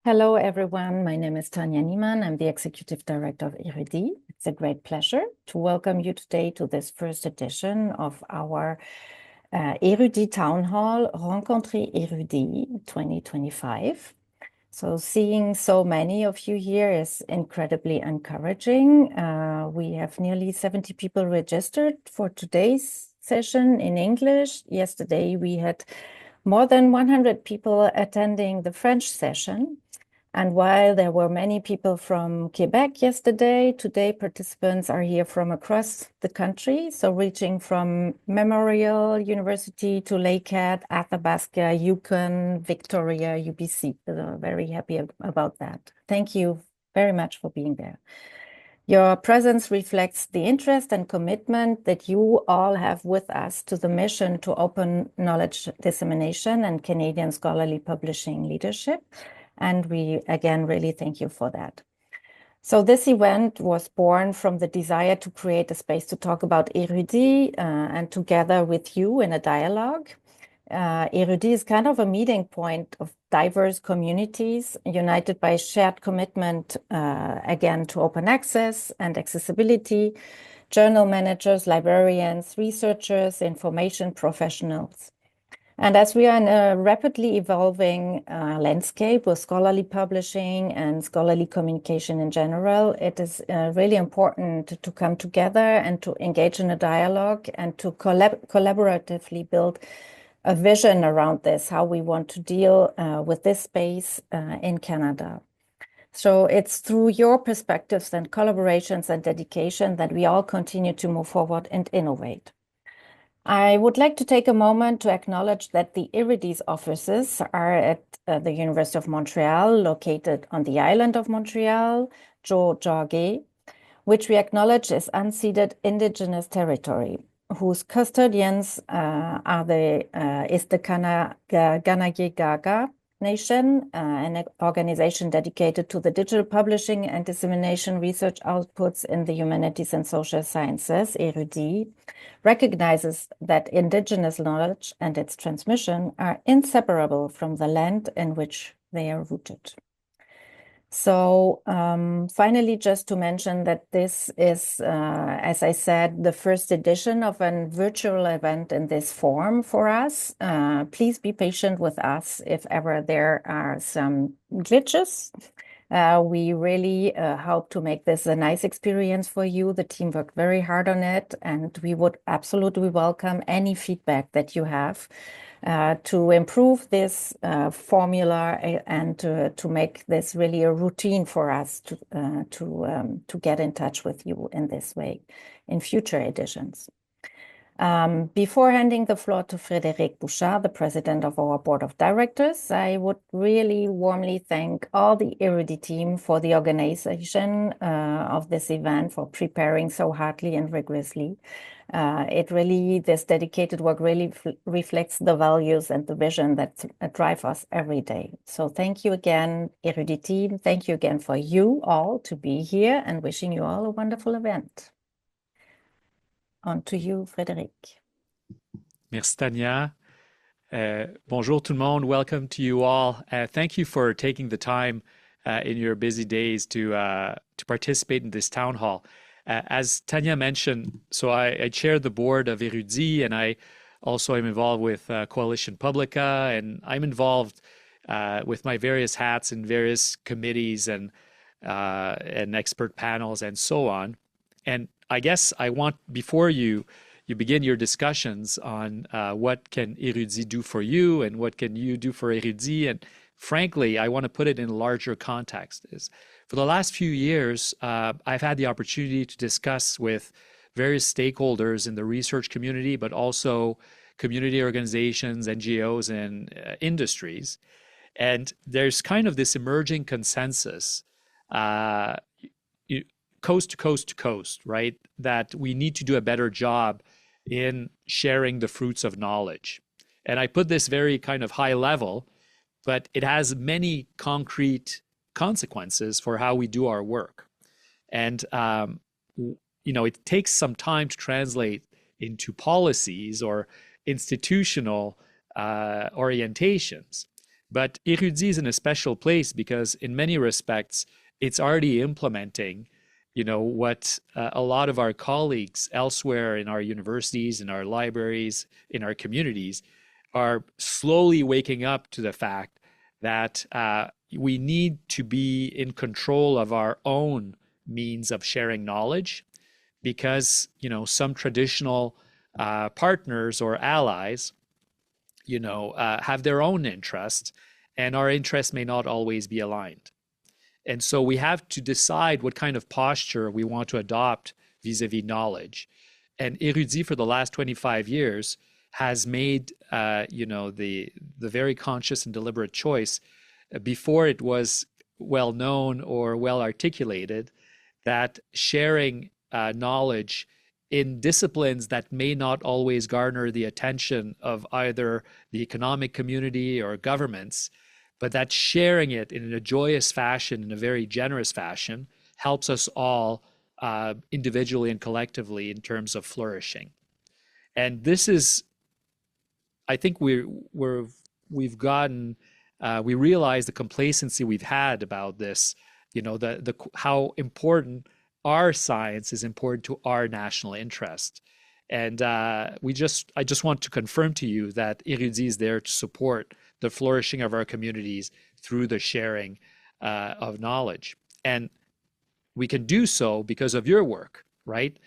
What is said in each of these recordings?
Hello, everyone. My name is Tanja Niemann. I'm the Executive Director of Rudit. It's a great pleasure to welcome you today to this first edition of our Rudit Town Hall, Rencontrer Rudit 2025. So seeing so many of you here is incredibly encouraging. We have nearly 70 people registered for today's session in English. Yesterday, we had more than 100 people attending the French session. And while there were many people from Quebec yesterday, today participants are here from across the country. So reaching from Memorial University to Lakehead, Athabasca, Yukon, Victoria, UBC. So very happy about that. Thank you very much for being there. Your presence reflects the interest and commitment that you all have with us to the mission to open knowledge dissemination and Canadian scholarly publishing leadership. And we, again, really thank you for that. So this event was born from the desire to create a space to talk about Rudit and together with you in a dialogue. Rudit is kind of a meeting point of diverse communities united by shared commitment, again, to open access and accessibility, journal managers, librarians, researchers, information professionals. And as we are in a rapidly evolving landscape with scholarly publishing and scholarly communication in general, it is really important to come together and to engage in a dialogue and to collaboratively build a vision around this, how we want to deal with this space in Canada. So it's through your perspectives and collaborations and dedication that we all continue to move forward and innovate. I would like to take a moment to acknowledge that the Rudit's offices are at the University of Montreal, located on the island of Montreal, Tiohtià:ke, which we acknowledge is unceded Indigenous territory, whose custodians is the Kainai Nation, an organization dedicated to the digital publishing and dissemination research outputs in the humanities and social sciences. Rudit recognizes that Indigenous knowledge and its transmission are inseparable from the land in which they are rooted. So finally, just to mention that this is, as I said, the first edition of a virtual event in this form for us. Please be patient with us if ever there are some glitches. We really hope to make this a nice experience for you. The team worked very hard on it, and we would absolutely welcome any feedback that you have to improve this formula and to make this really a routine for us to get in touch with you in this way in future editions. Before handing the floor to Frédéric Bouchard, the president of our board of directors, I would really warmly thank all the Rudit team for the organization of this event, for preparing so hardly and rigorously. This dedicated work really reflects the values and the vision that drive us every day. So thank you again, Rudit team. Thank you again for you all to be here, and wishing you all a wonderful event. On to you, Frédéric. Merci, Tanja. Bonjour tout le monde. Welcome to you all. Thank you for taking the time in your busy days to participate in this town hall. As Tanja mentioned, so I chair the board of Rudit, and I also am involved with Coalition Publica, and I'm involved with my various hats in various committees and expert panels and so on. And I guess I want, before you begin your discussions on what can Rudit do for you and what can you do for Rudit, and frankly, I want to put it in a larger context. Is for the last few years, I've had the opportunity to discuss with various stakeholders in the research community, but also community organizations, NGOs, and industries. And there's kind of this emerging consensus, coast to coast to coast, right? That we need to do a better job in sharing the fruits of knowledge. And I put this very kind of high level, but it has many concrete consequences for how we do our work. And, it takes some time to translate into policies or institutional orientations. But Érudit is in a special place because in many respects, it's already implementing, what a lot of our colleagues elsewhere in our universities, in our libraries, in our communities are slowly waking up to the fact that we need to be in control of our own means of sharing knowledge because, some traditional partners or allies, have their own interests, and our interests may not always be aligned. And so we have to decide what kind of posture we want to adopt vis-a-vis knowledge. And Érudit for the last 25 years has made, the very conscious and deliberate choice before it was well known or well articulated that sharing knowledge in disciplines that may not always garner the attention of either the economic community or governments, but that sharing it in a joyous fashion, in a very generous fashion, helps us all individually and collectively in terms of flourishing. And this is, I think we realize the complacency we've had about this, how important our science is important to our national interest. And I just want to confirm to you that Érudit is there to support the flourishing of our communities through the sharing of knowledge. And we can do so because of your work, right?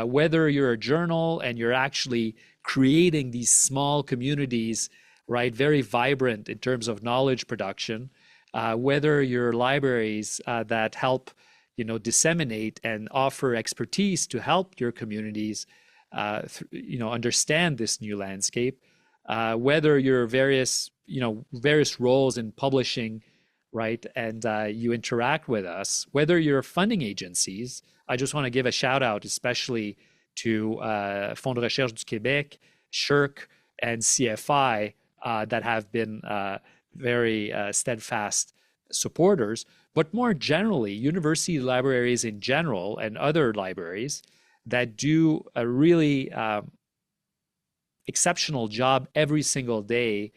Whether you're a journal and you're actually creating these small communities, right, very vibrant in terms of knowledge production, whether you're libraries that help disseminate and offer expertise to help your communities, understand this new landscape. Whether your various roles in publishing, right, and you interact with us. Whether you're funding agencies, I just want to give a shout out, especially to Fonds de Recherche du Québec, SHRC, and CFI that have been very steadfast supporters. But more generally, university libraries in general and other libraries that do a really exceptional job every single day,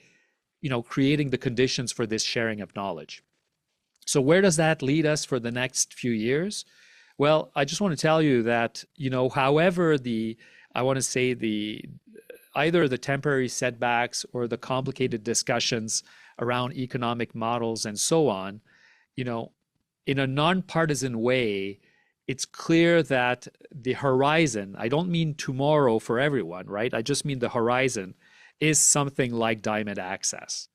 creating the conditions for this sharing of knowledge. So where does that lead us for the next few years? Well, I just want to tell you that, however either the temporary setbacks or the complicated discussions around economic models and so on, in a nonpartisan way, it's clear that the horizon, I don't mean tomorrow for everyone, right? I just mean the horizon is something like diamond access.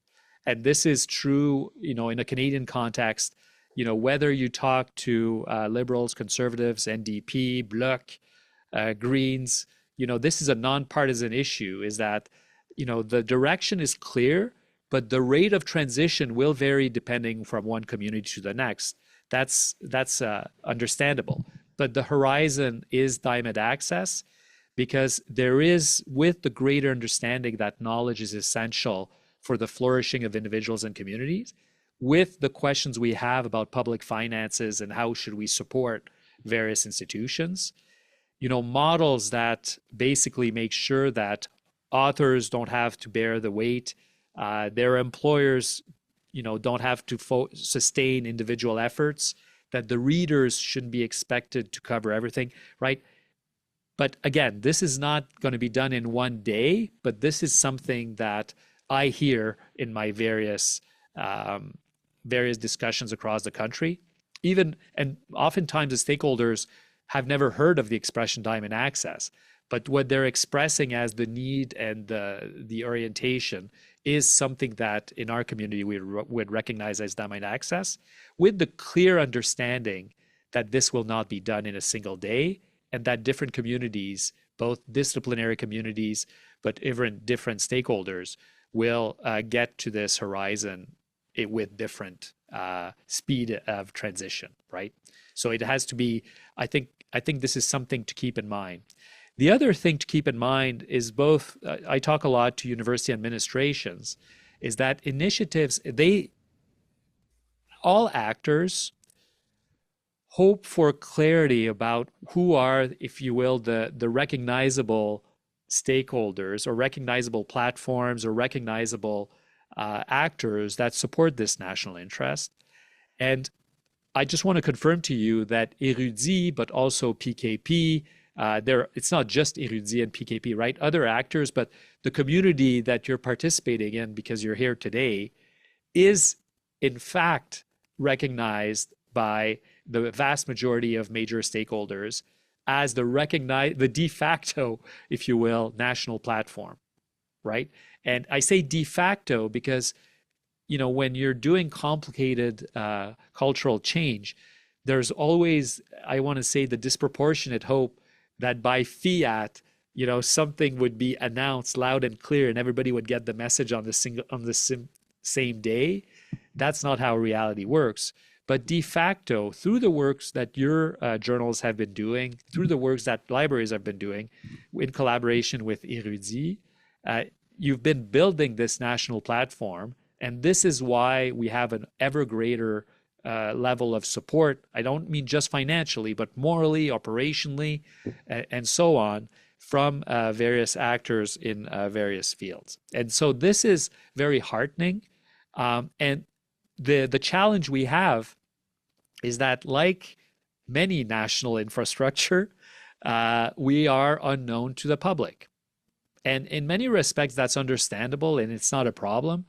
And this is true, in a Canadian context, whether you talk to Liberals, Conservatives, NDP, Bloc, Greens, this is a nonpartisan issue, is that, the direction is clear, but the rate of transition will vary depending from one community to the next. That's understandable. But the horizon is diamond access because there is, with the greater understanding that knowledge is essential for the flourishing of individuals and communities, with the questions we have about public finances and how should we support various institutions, models that basically make sure that authors don't have to bear the weight, their employers, don't have to sustain individual efforts, that the readers shouldn't be expected to cover everything, right? But again, this is not going to be done in one day, but this is something that I hear in my various discussions across the country. And oftentimes the stakeholders have never heard of the expression diamond access, but what they're expressing as the need and the orientation is something that in our community we would recognize as diamond access, with the clear understanding that this will not be done in a single day, and that different communities, both disciplinary communities, but even different stakeholders, will get to this horizon with different speed of transition, right? So it has to be, I think this is something to keep in mind. The other thing to keep in mind is both, I talk a lot to university administrations, is that initiatives, all actors hope for clarity about who are, if you will, the recognizable stakeholders or recognizable platforms or recognizable actors that support this national interest. And I just want to confirm to you that Érudit, but also PKP, it's not just Érudit and PKP, right? Other actors, but the community that you're participating in because you're here today is in fact recognized by the vast majority of major stakeholders as the de facto, if you will, national platform, right? And I say de facto because, you know, when you're doing complicated cultural change, there's always, I want to say, the disproportionate hope that by fiat, you know, something would be announced loud and clear and everybody would get the message on the same day. That's not how reality works. But de facto, through the works that your journals have been doing, through the works that libraries have been doing, in collaboration with Érudit, you've been building this national platform. And this is why we have an ever greater level of support. I don't mean just financially, but morally, operationally, and so on, from various actors in various fields. And so this is very heartening. And the challenge we have is that, like many national infrastructure, we are unknown to the public. And in many respects, that's understandable and it's not a problem.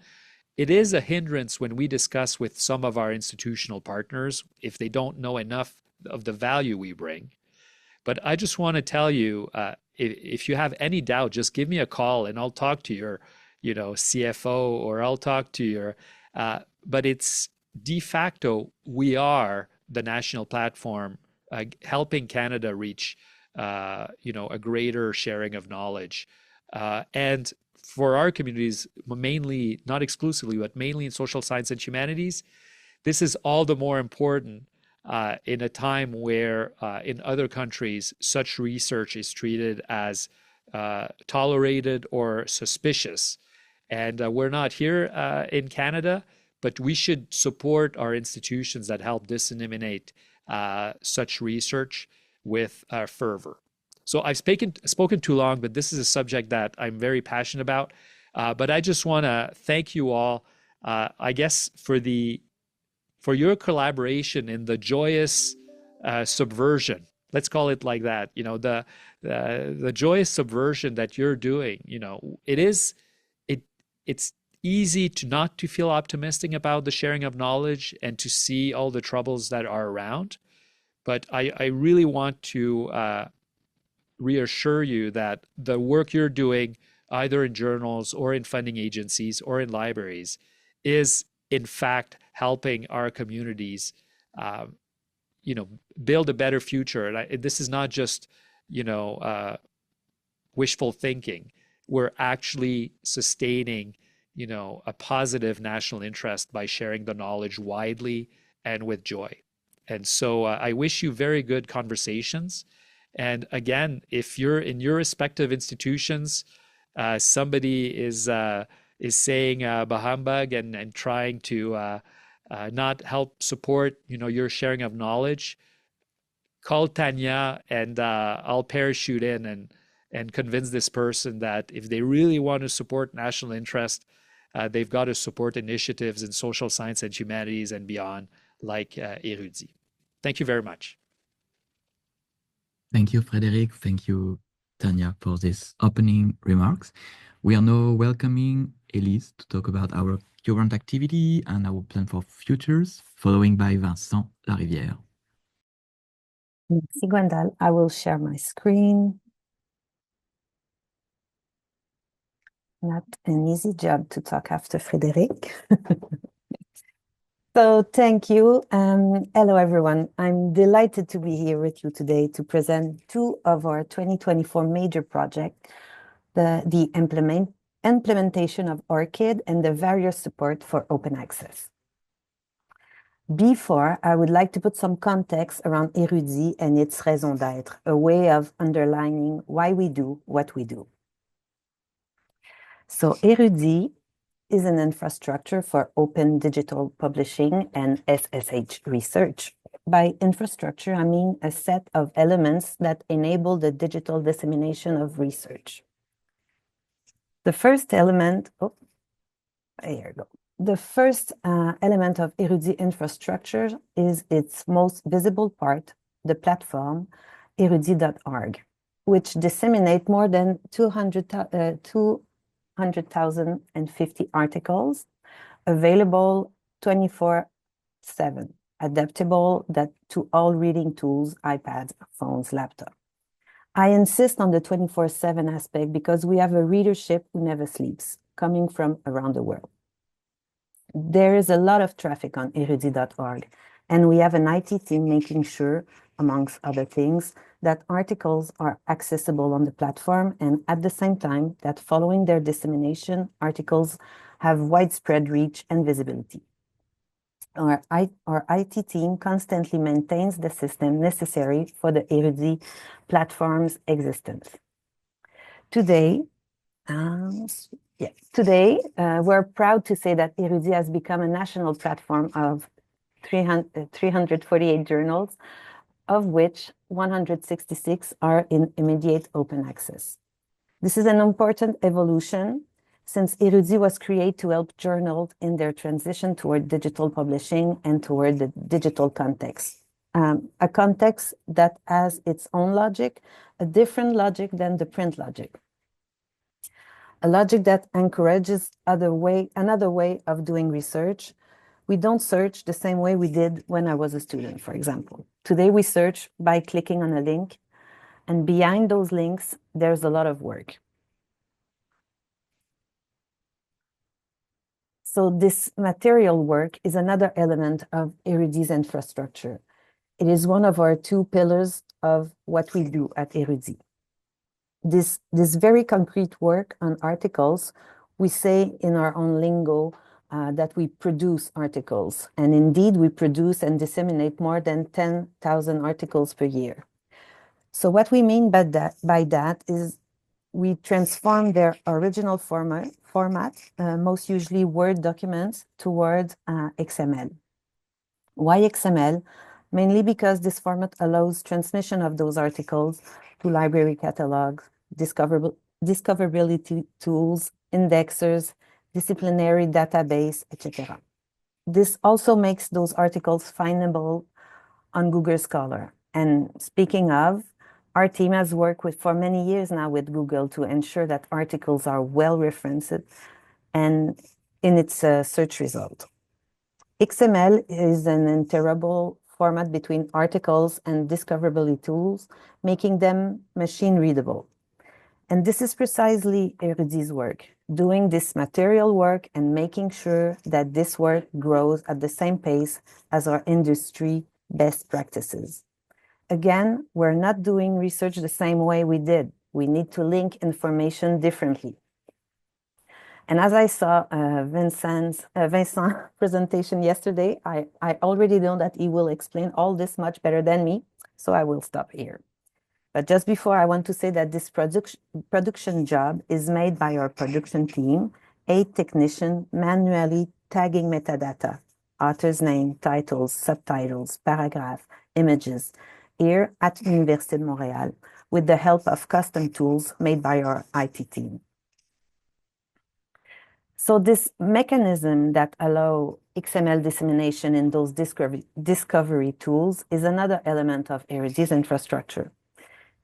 It is a hindrance when we discuss with some of our institutional partners if they don't know enough of the value we bring. But I just want to tell you, if you have any doubt, just give me a call and I'll talk to your, you know, CFO, or I'll talk to your, but it's de facto, we are the national platform helping Canada reach, you know, a greater sharing of knowledge. And for our communities, mainly, not exclusively, but mainly in social science and humanities, this is all the more important in a time where in other countries, such research is treated as tolerated or suspicious. And we're not here in Canada, but we should support our institutions that help disseminate such research with fervor. So I've spoken too long, but this is a subject that I'm very passionate about. But I just want to thank you all, I guess, for your collaboration in the joyous subversion. Let's call it like that. You know, the joyous subversion that you're doing. You know, it's easy to feel optimistic about the sharing of knowledge and to see all the troubles that are around. But I really want to reassure you that the work you're doing, either in journals or in funding agencies or in libraries, is in fact helping our communities, you know, build a better future. And this is not just, you know, wishful thinking. We're actually sustaining, you know, a positive national interest by sharing the knowledge widely and with joy. And so I wish you very good conversations. And again, if you're in your respective institutions, somebody is saying bah humbug and trying to not help support, you know, your sharing of knowledge, call Tanja and I'll parachute in and convince this person that if they really want to support national interest, they've got to support initiatives in social science and humanities and beyond, like Érudit. Thank you very much. Thank you, Frédéric. Thank you, Tanja, for this opening remarks. We are now welcoming Élise to talk about our current activity and our plan for futures, following by Vincent Larivière. Merci, Gwendal. I will share my screen. Not an easy job to talk after Frédéric. So thank you. Hello, everyone. I'm delighted to be here with you today to present two of our 2024 major projects, the implementation of ORCID and the various support for open access. Before, I would like to put some context around Érudit and its raison d'être, a way of underlining why we do what we do. So Érudit is an infrastructure for open digital publishing and SSH research. By infrastructure, I mean a set of elements that enable the digital dissemination of research. The first element, There you go. The first element of Érudit infrastructure is its most visible part, the platform, erudit.org, which disseminate more than 200,050 articles available 24/7, adaptable to all reading tools, iPads, phones, laptops. I insist on the 24/7 aspect because we have a readership who never sleeps, coming from around the world. There is a lot of traffic on erudit.org, and we have an IT team making sure, amongst other things, that articles are accessible on the platform, and at the same time that following their dissemination, articles have widespread reach and visibility. Our IT team constantly maintains the system necessary for the Érudit platform's existence. Today, we're proud to say that Érudit has become a national platform of 348 journals, of which 166 are in immediate open access. This is an important evolution since Érudit was created to help journals in their transition toward digital publishing and toward the digital context. A context that has its own logic, a different logic than the print logic. A logic that encourages another way of doing research. We don't search the same way we did when I was a student, for example. Today we search by clicking on a link, and behind those links, there's a lot of work. So this material work is another element of Érudit's infrastructure. It is one of our two pillars of what we do at Érudit. This very concrete work on articles, we say in our own lingo that we produce articles. And indeed, we produce and disseminate more than 10,000 articles per year. So what we mean by that is we transform their original format, most usually Word documents, towards XML. Why XML? Mainly because this format allows transmission of those articles to library catalogs, discoverability tools, indexers, disciplinary database, etc. This also makes those articles findable on Google Scholar. And speaking of, our team has worked for many years now with Google to ensure that articles are well referenced and in its search result. XML is an interoperable format between articles and discoverability tools, making them machine readable. And this is precisely Érudit's work, doing this material work and making sure that this work grows at the same pace as our industry best practices. Again, we're not doing research the same way we did. We need to link information differently. And as I saw Vincent's presentation yesterday, I already know that he will explain all this much better than me, so I will stop here. But just before, I want to say that this production job is made by our production team, 8 technicians manually tagging metadata, author's name, titles, subtitles, paragraph, images, here at Université de Montréal, with the help of custom tools made by our IT team. So this mechanism that allows XML dissemination in those discovery tools is another element of Érudit's infrastructure.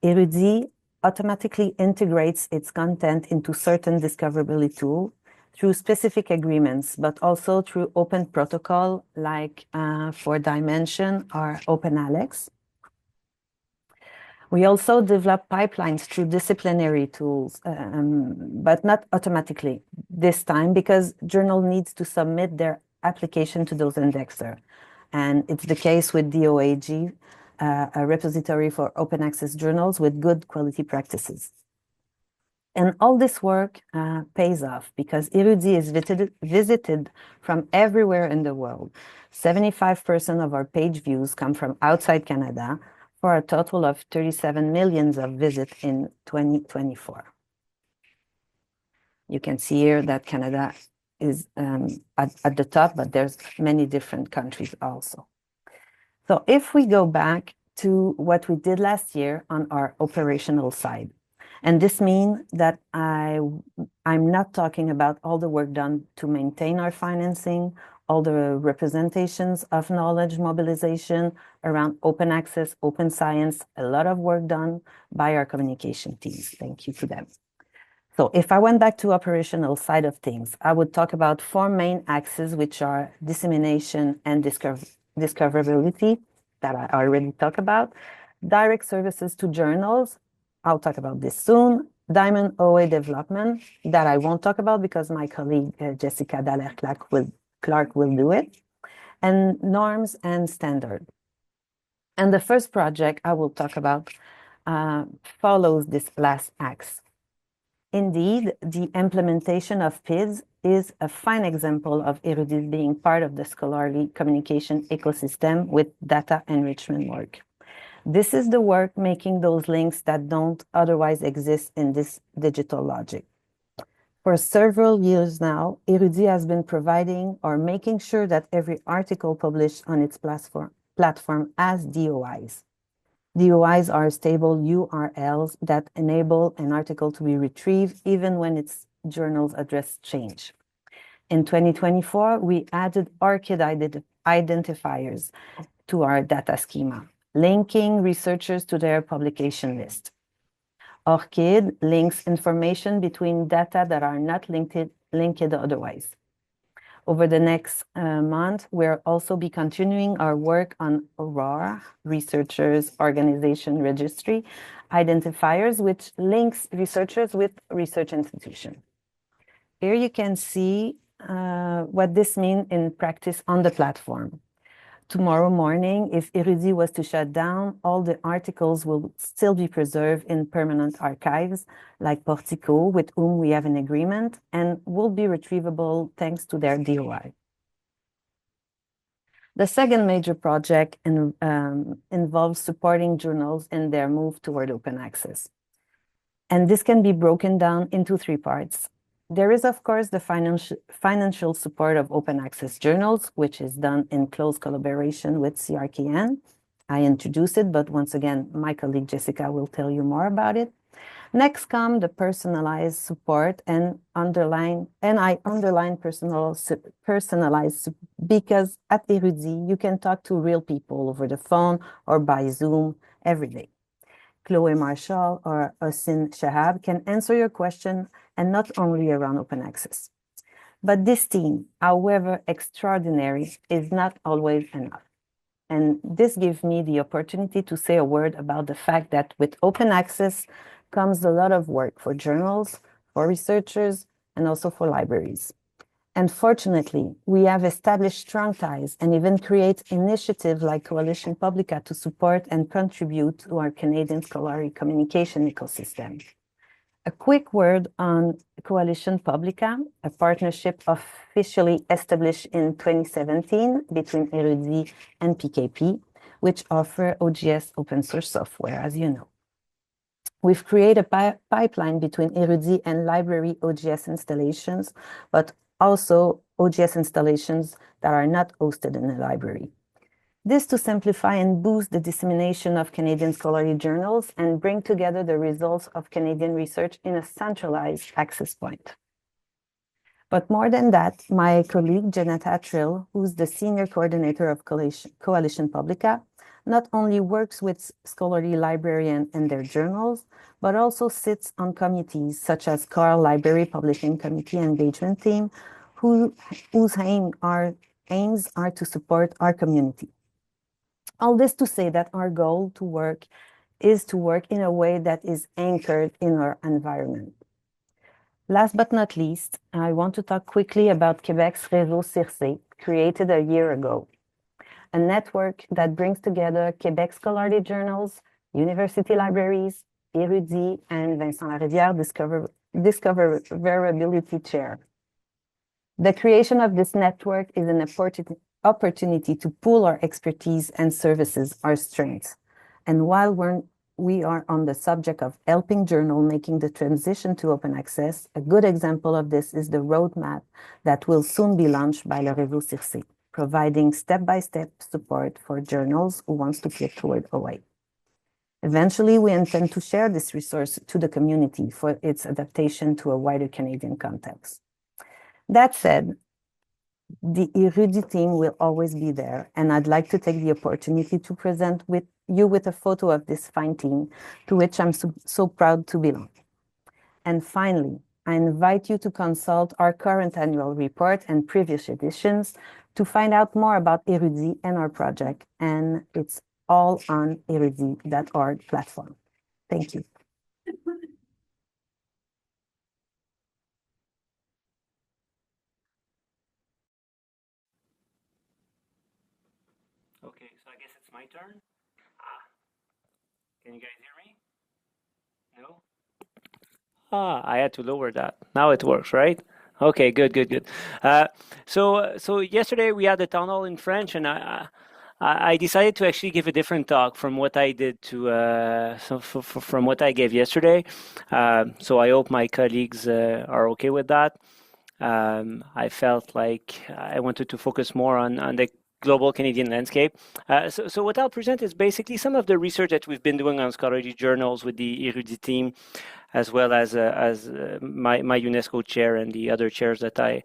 Érudit automatically integrates its content into certain discoverability tools through specific agreements, but also through open protocol like for Dimension or OpenAlex. We also develop pipelines through disciplinary tools, but not automatically this time because journal needs to submit their application to those indexers. And it's the case with DOAG, a repository for open access journals with good quality practices. And all this work pays off because Érudit is visited from everywhere in the world. 75% of our page views come from outside Canada, for a total of 37 million of visits in 2024. You can see here that Canada is at the top, but there's many different countries also. So if we go back to what we did last year on our operational side, And this means that I'm not talking about all the work done to maintain our financing, all the representations of knowledge mobilization around open access, open science, a lot of work done by our communication teams. Thank you to them. So if I went back to operational side of things, I would talk about 4 main axes, which are dissemination and discoverability, that I already talked about, direct services to journals, I'll talk about this soon, Diamond OA development, that I won't talk about because my colleague Jessica Dallaire-Clark will do it, and norms and standard. And the first project I will talk about follows this last axe. Indeed, the implementation of PIDs is a fine example of Érudit being part of the scholarly communication ecosystem with data enrichment work. This is the work making those links that don't otherwise exist in this digital logic. For several years now, Érudit has been providing or making sure that every article published on its platform has DOIs. DOIs are stable URLs that enable an article to be retrieved even when its journal's address change. In 2024, we added ORCID identifiers to our data schema, linking researchers to their publication list. ORCID links information between data that are not linked otherwise. Over the next month, we'll also be continuing our work on Aurora, Researchers Organization Registry, identifiers, which links researchers with research institutions. Here you can see what this means in practice on the platform. Tomorrow morning, if Érudit was to shut down, all the articles will still be preserved in permanent archives like Portico, with whom we have an agreement, and will be retrievable thanks to their DOI. The second major project involves supporting journals in their move toward open access. And this can be broken down into 3 parts. There is, of course, the financial support of open access journals, which is done in close collaboration with CRKN. I introduced it, but once again, my colleague Jessica will tell you more about it. Next come the personalized support, and I underline personalized because at Érudit, you can talk to real people over the phone or by Zoom every day. Chloe Marshall or Hossein Shahab can answer your question, and not only around open access. But this team, however extraordinary, is not always enough. And this gives me the opportunity to say a word about the fact that with open access comes a lot of work for journals, for researchers, and also for libraries. And fortunately, we have established strong ties and even create initiatives like Coalition Publica to support and contribute to our Canadian scholarly communication ecosystem. A quick word on Coalition Publica, a partnership officially established in 2017 between Érudit and PKP, which offer OGS open source software, as you know. We've created a pipeline between Érudit and library OGS installations, but also OGS installations that are not hosted in the library. This to simplify and boost the dissemination of Canadian scholarly journals and bring together the results of Canadian research in a centralized access point. But more than that, my colleague Jeanette Hatherill, who's the senior coordinator of Coalition Publica, not only works with scholarly librarians and their journals, but also sits on committees such as CAR Library Publishing Committee Engagement Team, whose aims are to support our community. All this to say that our goal is to work in a way that is anchored in our environment. Last but not least, I want to talk quickly about Quebec's Réseau Circe, created a year ago. A network that brings together Quebec scholarly journals, university libraries, Érudit, and Vincent Larivière Discoverability Chair. The creation of this network is an opportunity to pool our expertise and services, our strengths. And while we are on the subject of helping journal making the transition to open access, a good example of this is the roadmap that will soon be launched by Le Réseau Circe, providing step-by-step support for journals who wants to get toward OA. Eventually, we intend to share this resource to the community for its adaptation to a wider Canadian context. That said, the Érudit team will always be there, and I'd like to take the opportunity to present you with a photo of this fine team, to which I'm so proud to belong. And finally, I invite you to consult our current annual report and previous editions to find out more about Érudit and our project, and it's all on érudit.org platform. Thank you. Okay, so I guess it's my turn. Can you guys hear me? No? I had to lower that. Now it works, right? Okay, good. So yesterday we had a town hall in French, and I decided to actually give a different talk from what I did from what I gave yesterday. So I hope my colleagues are okay with that. I felt like I wanted to focus more on the global Canadian landscape. So what I'll present is basically some of the research that we've been doing on scholarly journals with the Érudit team, as well as my UNESCO chair and the other chairs that I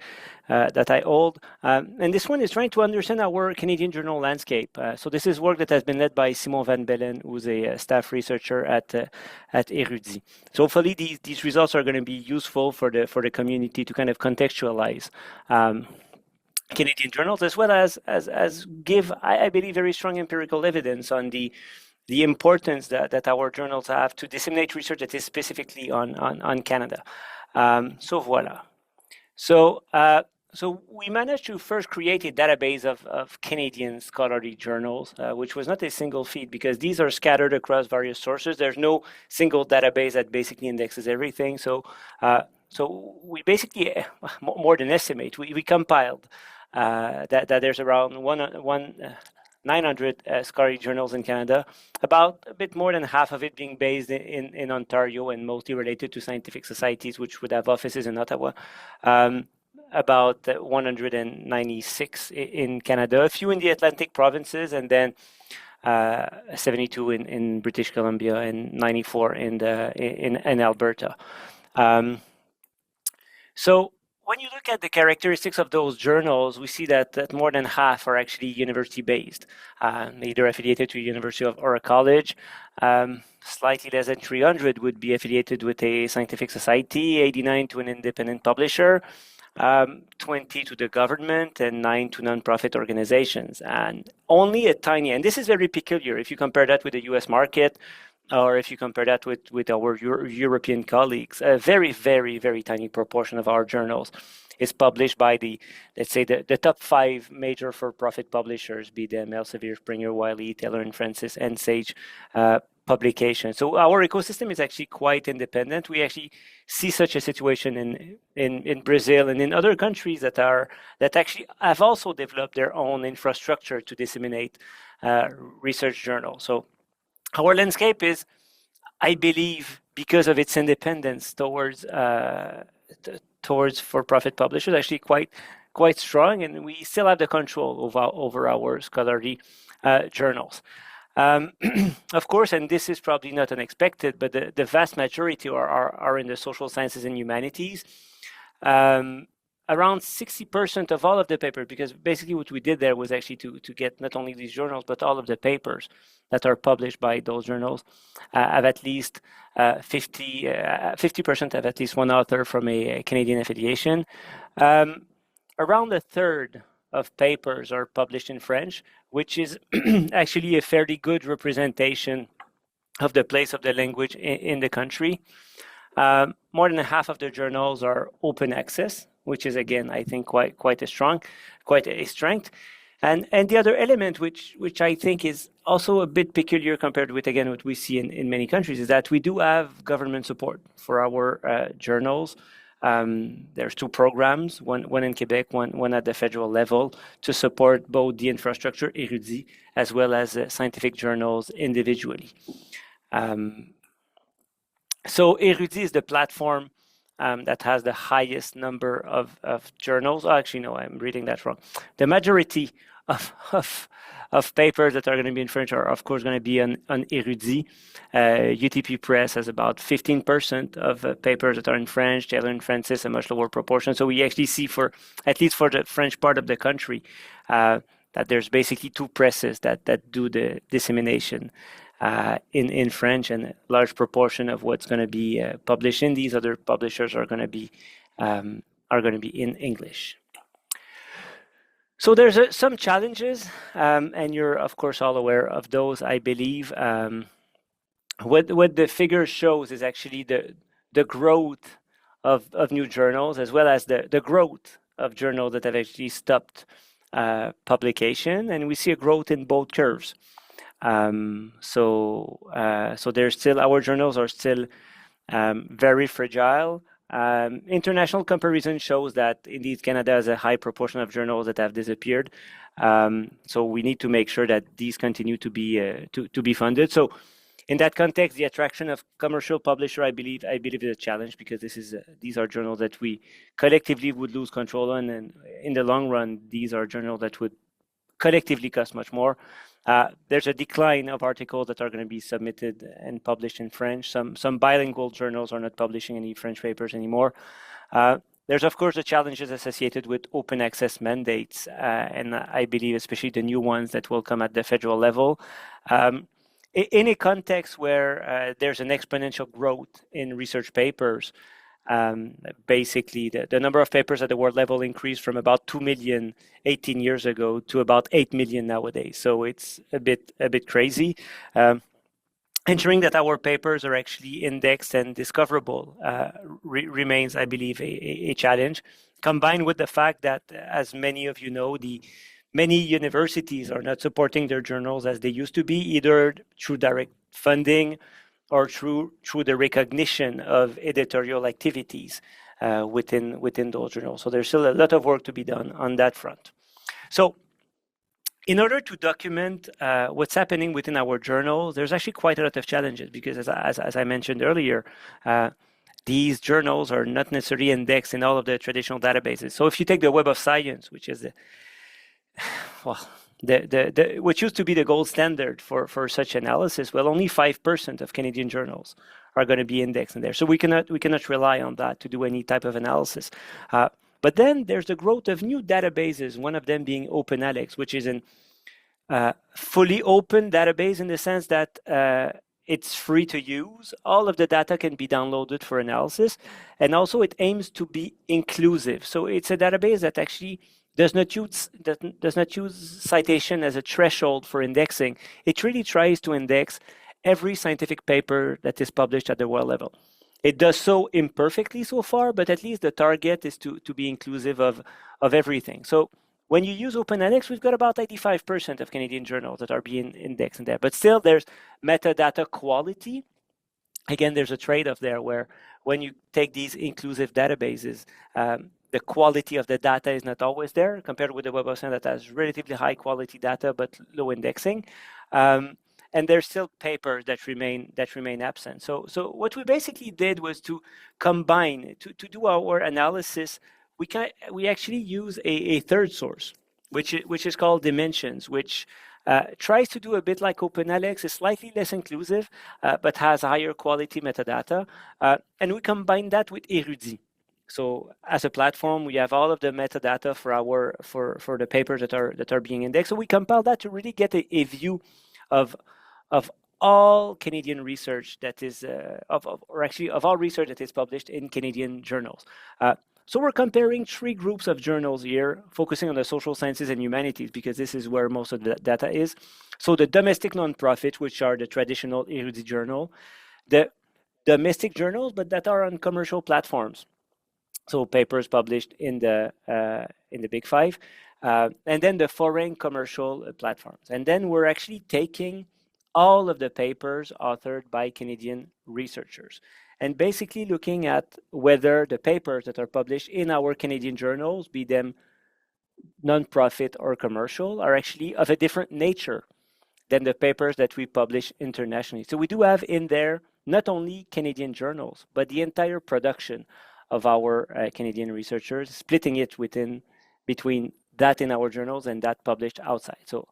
hold. And this one is trying to understand our Canadian journal landscape. So this is work that has been led by Simon Van Bellen, who's a staff researcher at Érudit. So hopefully these results are going to be useful for the community to kind of contextualize Canadian journals, as well as give, I believe, very strong empirical evidence on the importance that our journals have to disseminate research that is specifically on Canada. So voila. So we managed to first create a database of Canadian scholarly journals, which was not a single feed, because these are scattered across various sources. There's no single database that basically indexes everything. So we basically, more than estimate, we compiled that there's around 900 scholarly journals in Canada, about a bit more than half of it being based in Ontario and mostly related to scientific societies, which would have offices in Ottawa. About 196 in Canada, a few in the Atlantic provinces, and then 72 in British Columbia and 94 in Alberta. So when you look at the characteristics of those journals, we see that more than half are actually university-based, either affiliated to a university or a college. Slightly less than 300 would be affiliated with a scientific society, 89 to an independent publisher, 20 to the government, and 9 to nonprofit organizations. And only a tiny, and this is very peculiar if you compare that with the US market, or if you compare that with our European colleagues, a very, very, very tiny proportion of our journals is published by let's say the top 5 major for-profit publishers, be them Elsevier, Springer, Wiley, Taylor and Francis, and Sage publications. So our ecosystem is actually quite independent. We actually see such a situation in Brazil and in other countries that actually have also developed their own infrastructure to disseminate research journals. So our landscape is, I believe, because of its independence towards for-profit publishers, actually quite strong, and we still have the control over our scholarly journals. Of course, and this is probably not unexpected, but the vast majority are in the social sciences and humanities. Around 60% of all of the papers, because basically what we did there was actually to get not only these journals, but all of the papers that are published by those journals have at least 50% have at least one author from a Canadian affiliation. Around a third of papers are published in French, which is actually a fairly good representation of the place of the language in the country. More than half of the journals are open access, which is, again, I think quite a strength. And the other element, which I think is also a bit peculiar compared with, again, what we see in many countries, is that we do have government support for our journals. There's 2 programs, one in Quebec, one at the federal level, to support both the infrastructure, Érudit, as well as scientific journals individually. So Érudit is the platform that has the highest number of journals. Oh, actually, no, I'm reading that wrong. The majority of papers that are going to be in French are, of course, going to be on Érudit. UTP Press has about 15% of papers that are in French. Taylor and Francis, a much lower proportion. So we actually see, at least for the French part of the country, that there's basically two presses that do the dissemination in French, and a large proportion of what's going to be published in these other publishers are going to be in English. So there's some challenges, and you're of course all aware of those, I believe. What the figure shows is actually the growth of new journals, as well as the growth of journals that have actually stopped publication, and we see a growth in both curves. So there's still, our journals are still very fragile. International comparison shows that indeed Canada has a high proportion of journals that have disappeared. So we need to make sure that these continue to be funded. So in that context, the attraction of commercial publisher, I believe is a challenge, because these are journals that we collectively would lose control on, and in the long run, these are journals that would collectively cost much more. There's a decline of articles that are going to be submitted and published in French. Some bilingual journals are not publishing any French papers anymore. There's, of course, the challenges associated with open access mandates, and I believe especially the new ones that will come at the federal level. In a context where there's an exponential growth in research papers, basically the number of papers at the world level increased from about 2 million 18 years ago to about 8 million nowadays. So it's a bit crazy. Ensuring that our papers are actually indexed and discoverable remains, I believe, a challenge, combined with the fact that, as many of you know, many universities are not supporting their journals as they used to be, either through direct funding or through the recognition of editorial activities within those journals. So there's still a lot of work to be done on that front. So in order to document what's happening within our journals, there's actually quite a lot of challenges, because as I mentioned earlier, these journals are not necessarily indexed in all of the traditional databases. So if you take the Web of Science, which is which used to be the gold standard for such analysis, well, only 5% of Canadian journals are going to be indexed in there. So we cannot rely on that to do any type of analysis. But then there's the growth of new databases, one of them being OpenAlex, which is a fully open database in the sense that it's free to use. All of the data can be downloaded for analysis, and also it aims to be inclusive. So it's a database that actually does not use citation as a threshold for indexing. It really tries to index every scientific paper that is published at the world level. It does so imperfectly so far, but at least the target is to be inclusive of everything. So when you use OpenAlex, we've got about 85% of Canadian journals that are being indexed in there. But still, there's metadata quality. Again, there's a trade-off there where when you take these inclusive databases, the quality of the data is not always there, compared with the Web of Science that has relatively high quality data but low indexing. And there's still papers that remain absent. So what we basically did was to combine, to do our analysis. We actually use a third source, which is called Dimensions, which tries to do a bit like OpenAlex, is slightly less inclusive, but has higher quality metadata. And we combine that with Érudit. So as a platform, we have all of the metadata for the papers that are being indexed. So we compile that to really get a view of all Canadian research that is of all research that is published in Canadian journals. So we're comparing 3 groups of journals here, focusing on the social sciences and humanities, because this is where most of the data is. So the domestic nonprofit, which are the traditional Érudit journal, the domestic journals, but that are on commercial platforms. So papers published in the Big Five, and then the foreign commercial platforms. And then we're actually taking all of the papers authored by Canadian researchers, and basically looking at whether the papers that are published in our Canadian journals, be them non-profit or commercial, are actually of a different nature than the papers that we publish internationally. So we do have in there not only Canadian journals, but the entire production of our Canadian researchers, splitting it between that in our journals and that published outside. So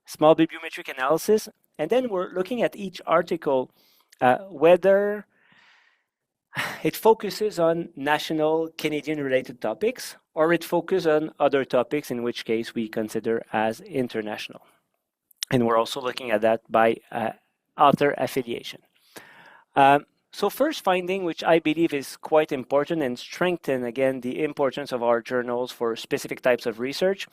small bibliometric analysis. And then we're looking at each article, whether it focuses on national Canadian-related topics, or it focuses on other topics, in which case we consider as international. And we're also looking at that by author affiliation. So first finding, which I believe is quite important and strengthen, again, the importance of our journals for specific types of research.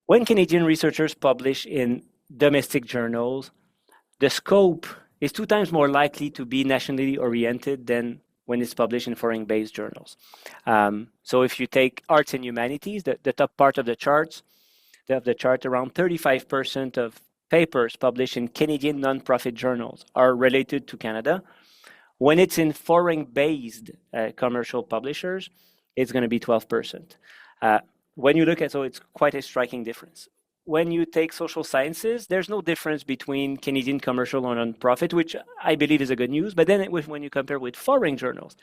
When Canadian researchers publish in domestic journals, the scope is 2 times more likely to be nationally oriented than when it's published in foreign-based journals. So if you take arts and humanities, the top part of the charts, around 35% of papers published in Canadian nonprofit journals are related to Canada. When it's in foreign-based commercial publishers, it's going to be 12%. When you look at, so it's quite a striking difference. When you take social sciences, there's no difference between Canadian commercial or nonprofit, which I believe is a good news. But then when you compare with foreign journals,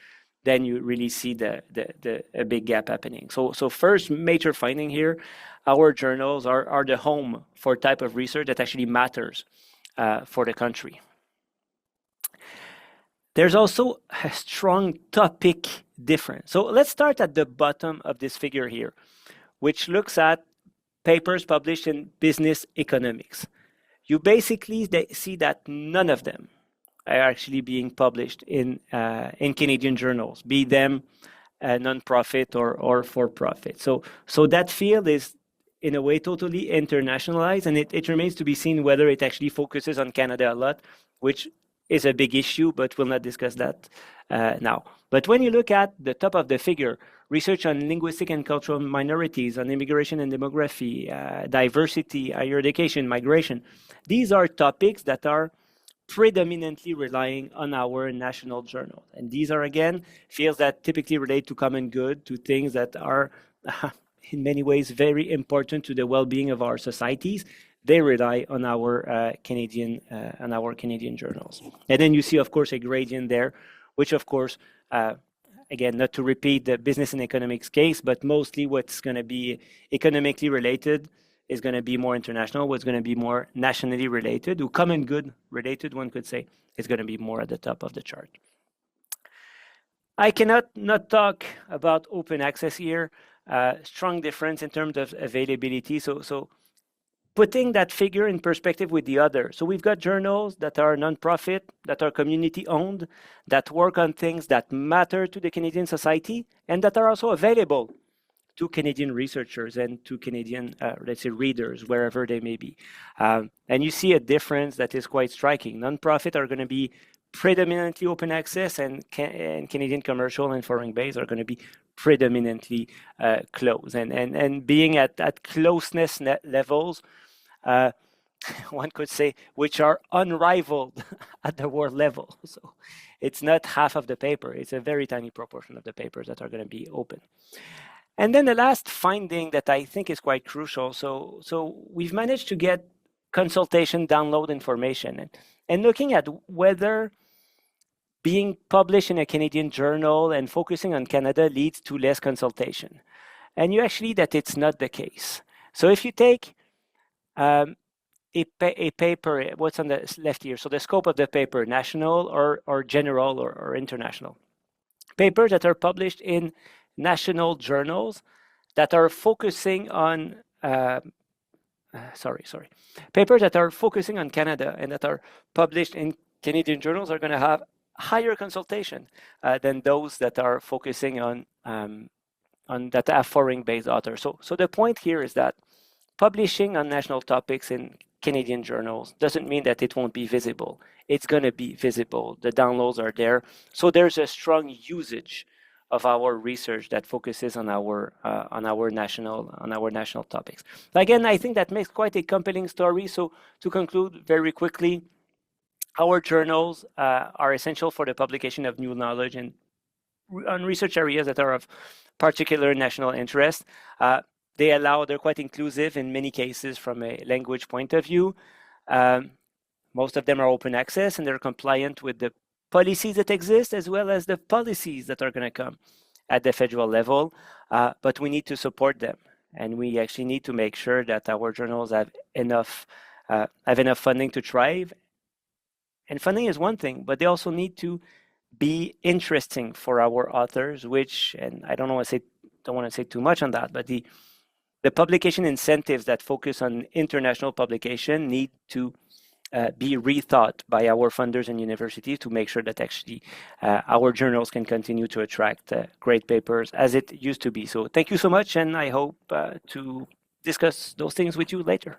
then you really see a big gap happening. So first major finding here, our journals are the home for type of research that actually matters for the country. There's also a strong topic difference. So let's start at the bottom of this figure here, which looks at papers published in business economics. You basically see that none of them are actually being published in Canadian journals, be them non-profit or for-profit. So that field is in a way totally internationalized, and it remains to be seen whether it actually focuses on Canada a lot, which is a big issue, but we'll not discuss that now. But when you look at the top of the figure, research on linguistic and cultural minorities, on immigration and demography, diversity, higher education, migration, these are topics that are predominantly relying on our national journal. And these are, again, fields that typically relate to common good, to things that are in many ways very important to the well-being of our societies. They rely on our Canadian journals. And then you see, of course, a gradient there, which, of course, again, not to repeat the business and economics case, but mostly what's going to be economically related is going to be more international. What's going to be more nationally related, or common good related, one could say, is going to be more at the top of the chart. I cannot not talk about open access here. Strong difference in terms of availability. So putting that figure in perspective with the other. So we've got journals that are nonprofit, that are community owned, that work on things that matter to the Canadian society, and that are also available to Canadian researchers and to Canadian, let's say, readers, wherever they may be. And you see a difference that is quite striking. Nonprofit are going to be predominantly open access, and Canadian commercial and foreign based are going to be predominantly closed. And being at closeness levels, one could say, which are unrivaled at the world level. So it's not half of the paper. It's a very tiny proportion of the papers that are going to be open. And then the last finding that I think is quite crucial. So we've managed to get consultation download information and looking at whether being published in a Canadian journal and focusing on Canada leads to less consultation. And you actually that it's not the case. So if you take a paper, what's on the left here, so the scope of the paper, national or general or international. Papers that are published in national journals that are focusing on, papers that are focusing on Canada and that are published in Canadian journals are going to have higher consultation than those that are focusing on that have foreign-based authors. So the point here is that publishing on national topics in Canadian journals doesn't mean that it won't be visible. It's going to be visible. The downloads are there. So there's a strong usage of our research that focuses on our national topics. Again, I think that makes quite a compelling story. So to conclude very quickly, our journals are essential for the publication of new knowledge and on research areas that are of particular national interest. They're quite inclusive in many cases from a language point of view. Most of them are open access and they're compliant with the policies that exist as well as the policies that are going to come at the federal level, but we need to support them. and we actually need to make sure that our journals have enough funding to thrive. And funding is one thing, but they also need to be interesting for our authors, which, and I don't want to say too much on that, but the publication incentives that focus on international publication need to be rethought by our funders and universities to make sure that actually our journals can continue to attract great papers as it used to be. So thank you so much, and I hope to discuss those things with you later.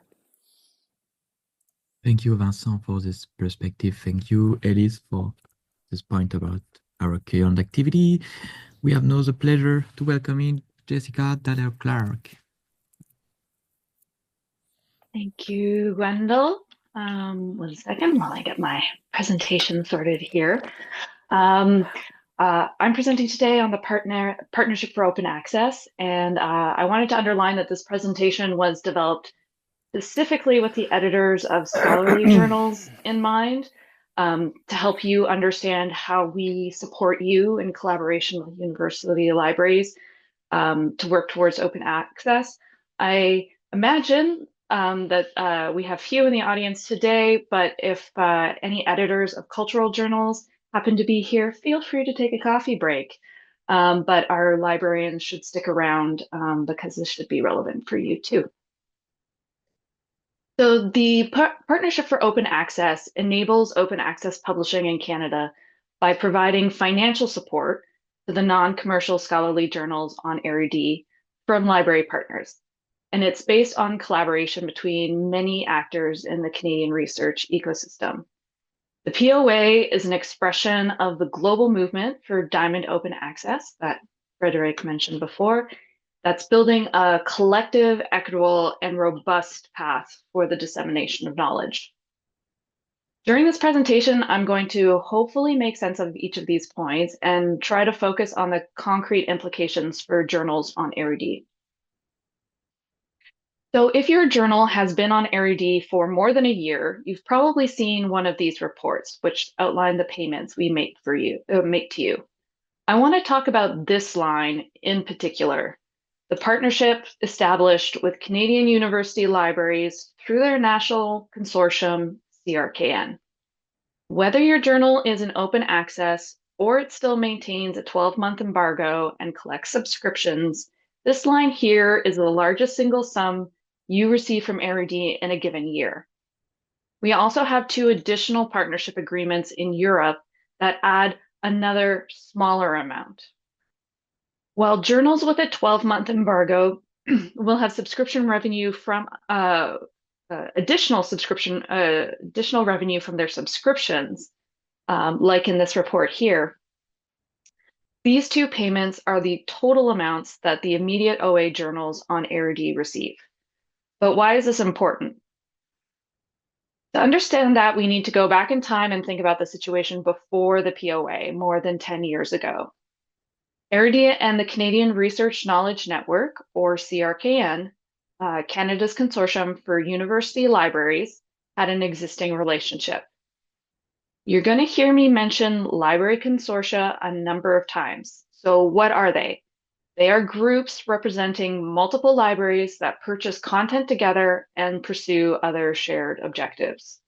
Thank you, Vincent, for this perspective. Thank you, Élise, for this point about our current activity. We have now the pleasure to welcome in Jessica Dallaire-Clark. Thank you, Wendell. 1 second while I get my presentation sorted here. I'm presenting today on the Partnership for Open Access, and I wanted to underline that this presentation was developed specifically with the editors of scholarly journals in mind, to help you understand how we support you in collaboration with university libraries to work towards open access. I imagine that we have few in the audience today, but if any editors of cultural journals happen to be here, feel free to take a coffee break. But our librarians should stick around because this should be relevant for you too. So the Partnership for Open Access enables open access publishing in Canada by providing financial support to the non-commercial scholarly journals on Érudit from library partners. And it's based on collaboration between many actors in the Canadian research ecosystem. The POA is an expression of the global movement for diamond open access that Frédéric mentioned before, that's building a collective, equitable, and robust path for the dissemination of knowledge. During this presentation, I'm going to hopefully make sense of each of these points and try to focus on the concrete implications for journals on Érudit. So if your journal has been on Érudit for more than a year, you've probably seen one of these reports, which outline the payments we make to you. I want to talk about this line in particular. The partnership established with Canadian university libraries through their national consortium, CRKN. Whether your journal is in open access or it still maintains a 12-month embargo and collects subscriptions, this line here is the largest single sum you receive from Érudit in a given year. We also have 2 additional partnership agreements in Europe that add another smaller amount. While journals with a 12-month embargo will have subscription revenue from additional revenue from their subscriptions, like in this report here, these 2 payments are the total amounts that the immediate OA journals on Érudit receive. But why is this important? To understand that, we need to go back in time and think about the situation before the POA, more than 10 years ago. Érudit and the Canadian Research Knowledge Network, or CRKN, Canada's consortium for university libraries, had an existing relationship. You're going to hear me mention library consortia a number of times. So what are they? They are groups representing multiple libraries that purchase content together and pursue other shared objectives.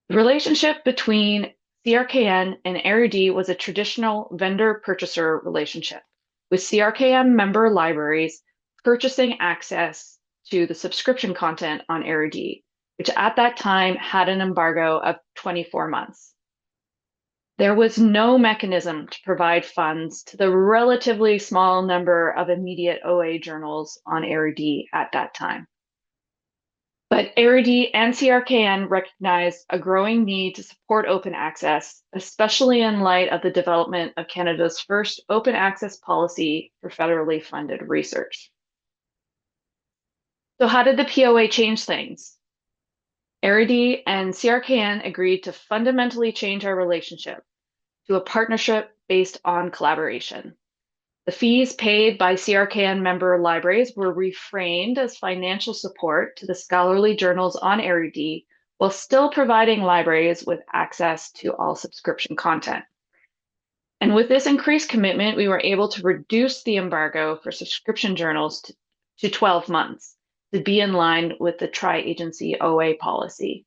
The relationship between CRKN and Érudit was a traditional vendor-purchaser relationship, with CRKN member libraries purchasing access to the subscription content on Érudit, which at that time had an embargo of 24 months. There was no mechanism to provide funds to the relatively small number of immediate OA journals on Érudit at that time. But Érudit and CRKN recognized a growing need to support open access, especially in light of the development of Canada's first open access policy for federally funded research. So how did the POA change things? Érudit and CRKN agreed to fundamentally change our relationship to a partnership based on collaboration. The fees paid by CRKN member libraries were reframed as financial support to the scholarly journals on Érudit, while still providing libraries with access to all subscription content. And with this increased commitment, we were able to reduce the embargo for subscription journals to 12 months to be in line with the tri-agency OA policy.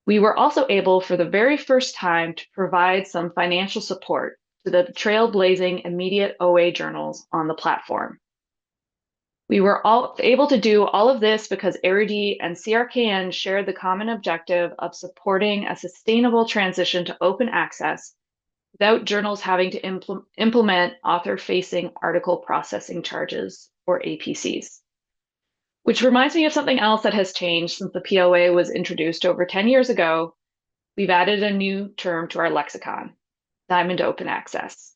We were also able for the very first time to provide some financial support to the trailblazing immediate OA journals on the platform. We were all able to do all of this because ARUD and CRKN shared the common objective of supporting a sustainable transition to open access without journals having to implement author-facing article processing charges, or APCs. Which reminds me of something else that has changed since the POA was introduced over 10 years ago. We've added a new term to our lexicon, Diamond Open Access.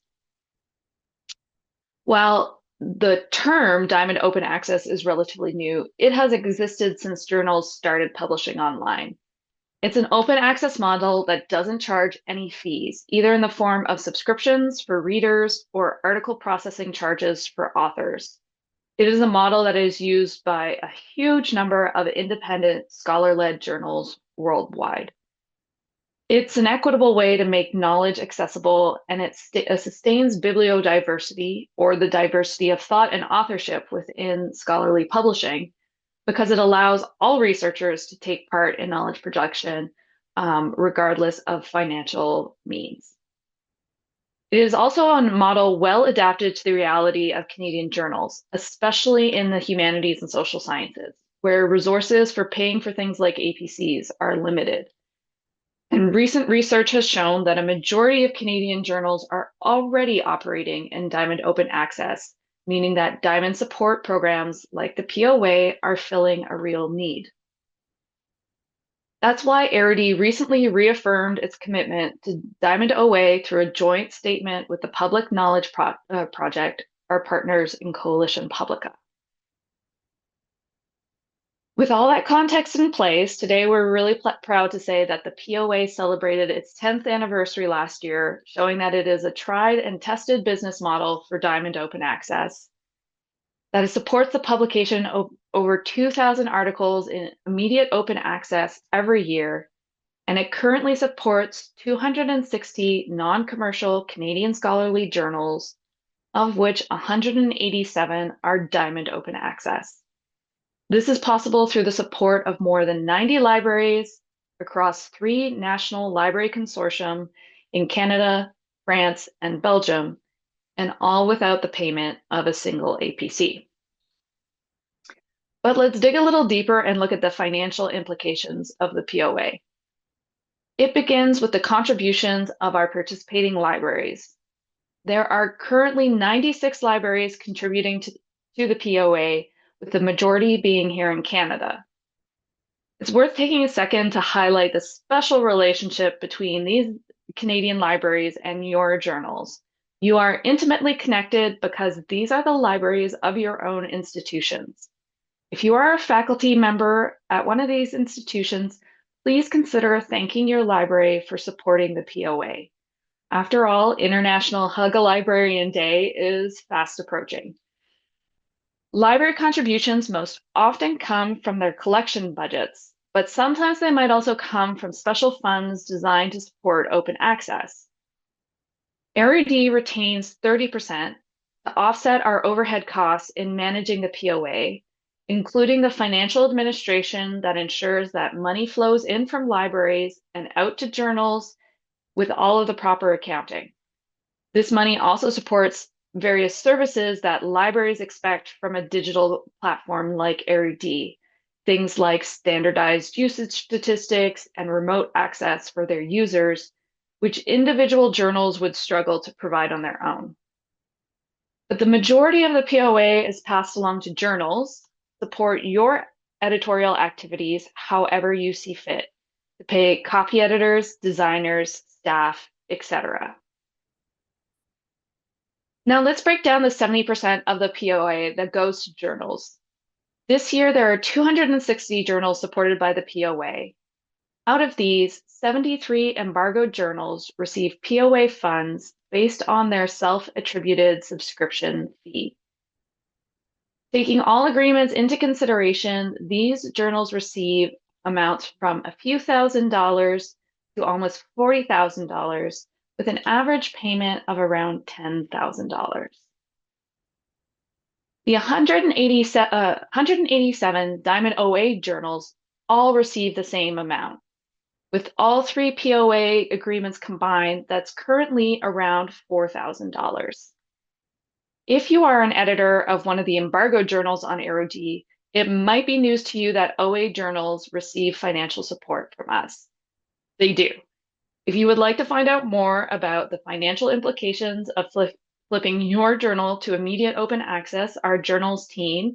While the term Diamond Open Access is relatively new, it has existed since journals started publishing online. It's an open access model that doesn't charge any fees, either in the form of subscriptions for readers or article processing charges for authors. It is a model that is used by a huge number of independent scholar-led journals worldwide. It's an equitable way to make knowledge accessible, and it sustains bibliodiversity, or the diversity of thought and authorship within scholarly publishing, because it allows all researchers to take part in knowledge production, regardless of financial means. It is also a model well adapted to the reality of Canadian journals, especially in the humanities and social sciences, where resources for paying for things like APCs are limited. And recent research has shown that a majority of Canadian journals are already operating in Diamond Open Access, meaning that Diamond support programs like the POA are filling a real need. That's why ARUD recently reaffirmed its commitment to Diamond OA through a joint statement with the Public Knowledge Project, our partners in Coalition Publica. With all that context in place, today we're really proud to say that the POA celebrated its 10th anniversary last year, showing that it is a tried and tested business model for Diamond Open Access, that it supports the publication of over 2,000 articles in immediate open access every year, and it currently supports 260 non-commercial Canadian scholarly journals, of which 187 are Diamond Open Access. This is possible through the support of more than 90 libraries across 3 national library consortium in Canada, France, and Belgium, and all without the payment of a single APC. But let's dig a little deeper and look at the financial implications of the POA. It begins with the contributions of our participating libraries. There are currently 96 libraries contributing to the POA, with the majority being here in Canada. It's worth taking a second to highlight the special relationship between these Canadian libraries and your journals. You are intimately connected because these are the libraries of your own institutions. If you are a faculty member at one of these institutions, please consider thanking your library for supporting the POA. After all, International Hug a Librarian Day is fast approaching. Library contributions most often come from their collection budgets, but sometimes they might also come from special funds designed to support open access. ARUD retains 30% to offset our overhead costs in managing the POA, including the financial administration that ensures that money flows in from libraries and out to journals with all of the proper accounting. This money also supports various services that libraries expect from a digital platform like ARUD, things like standardized usage statistics and remote access for their users, which individual journals would struggle to provide on their own. But the majority of the POA is passed along to journals, support your editorial activities however you see fit, to pay copy editors, designers, staff, etc. Now let's break down the 70% of the POA that goes to journals. This year, there are 260 journals supported by the POA. Out of these, 73 embargoed journals receive POA funds based on their self-attributed subscription fee. Taking all agreements into consideration, these journals receive amounts from a few $1,000s to almost $40,000, with an average payment of around $10,000. The 187 Diamond OA journals all receive the same amount. With all 3 POA agreements combined, that's currently around $4,000. If you are an editor of one of the embargo journals on AeroD, it might be news to you that OA journals receive financial support from us. They do. If you would like to find out more about the financial implications of flipping your journal to immediate open access, our journals team,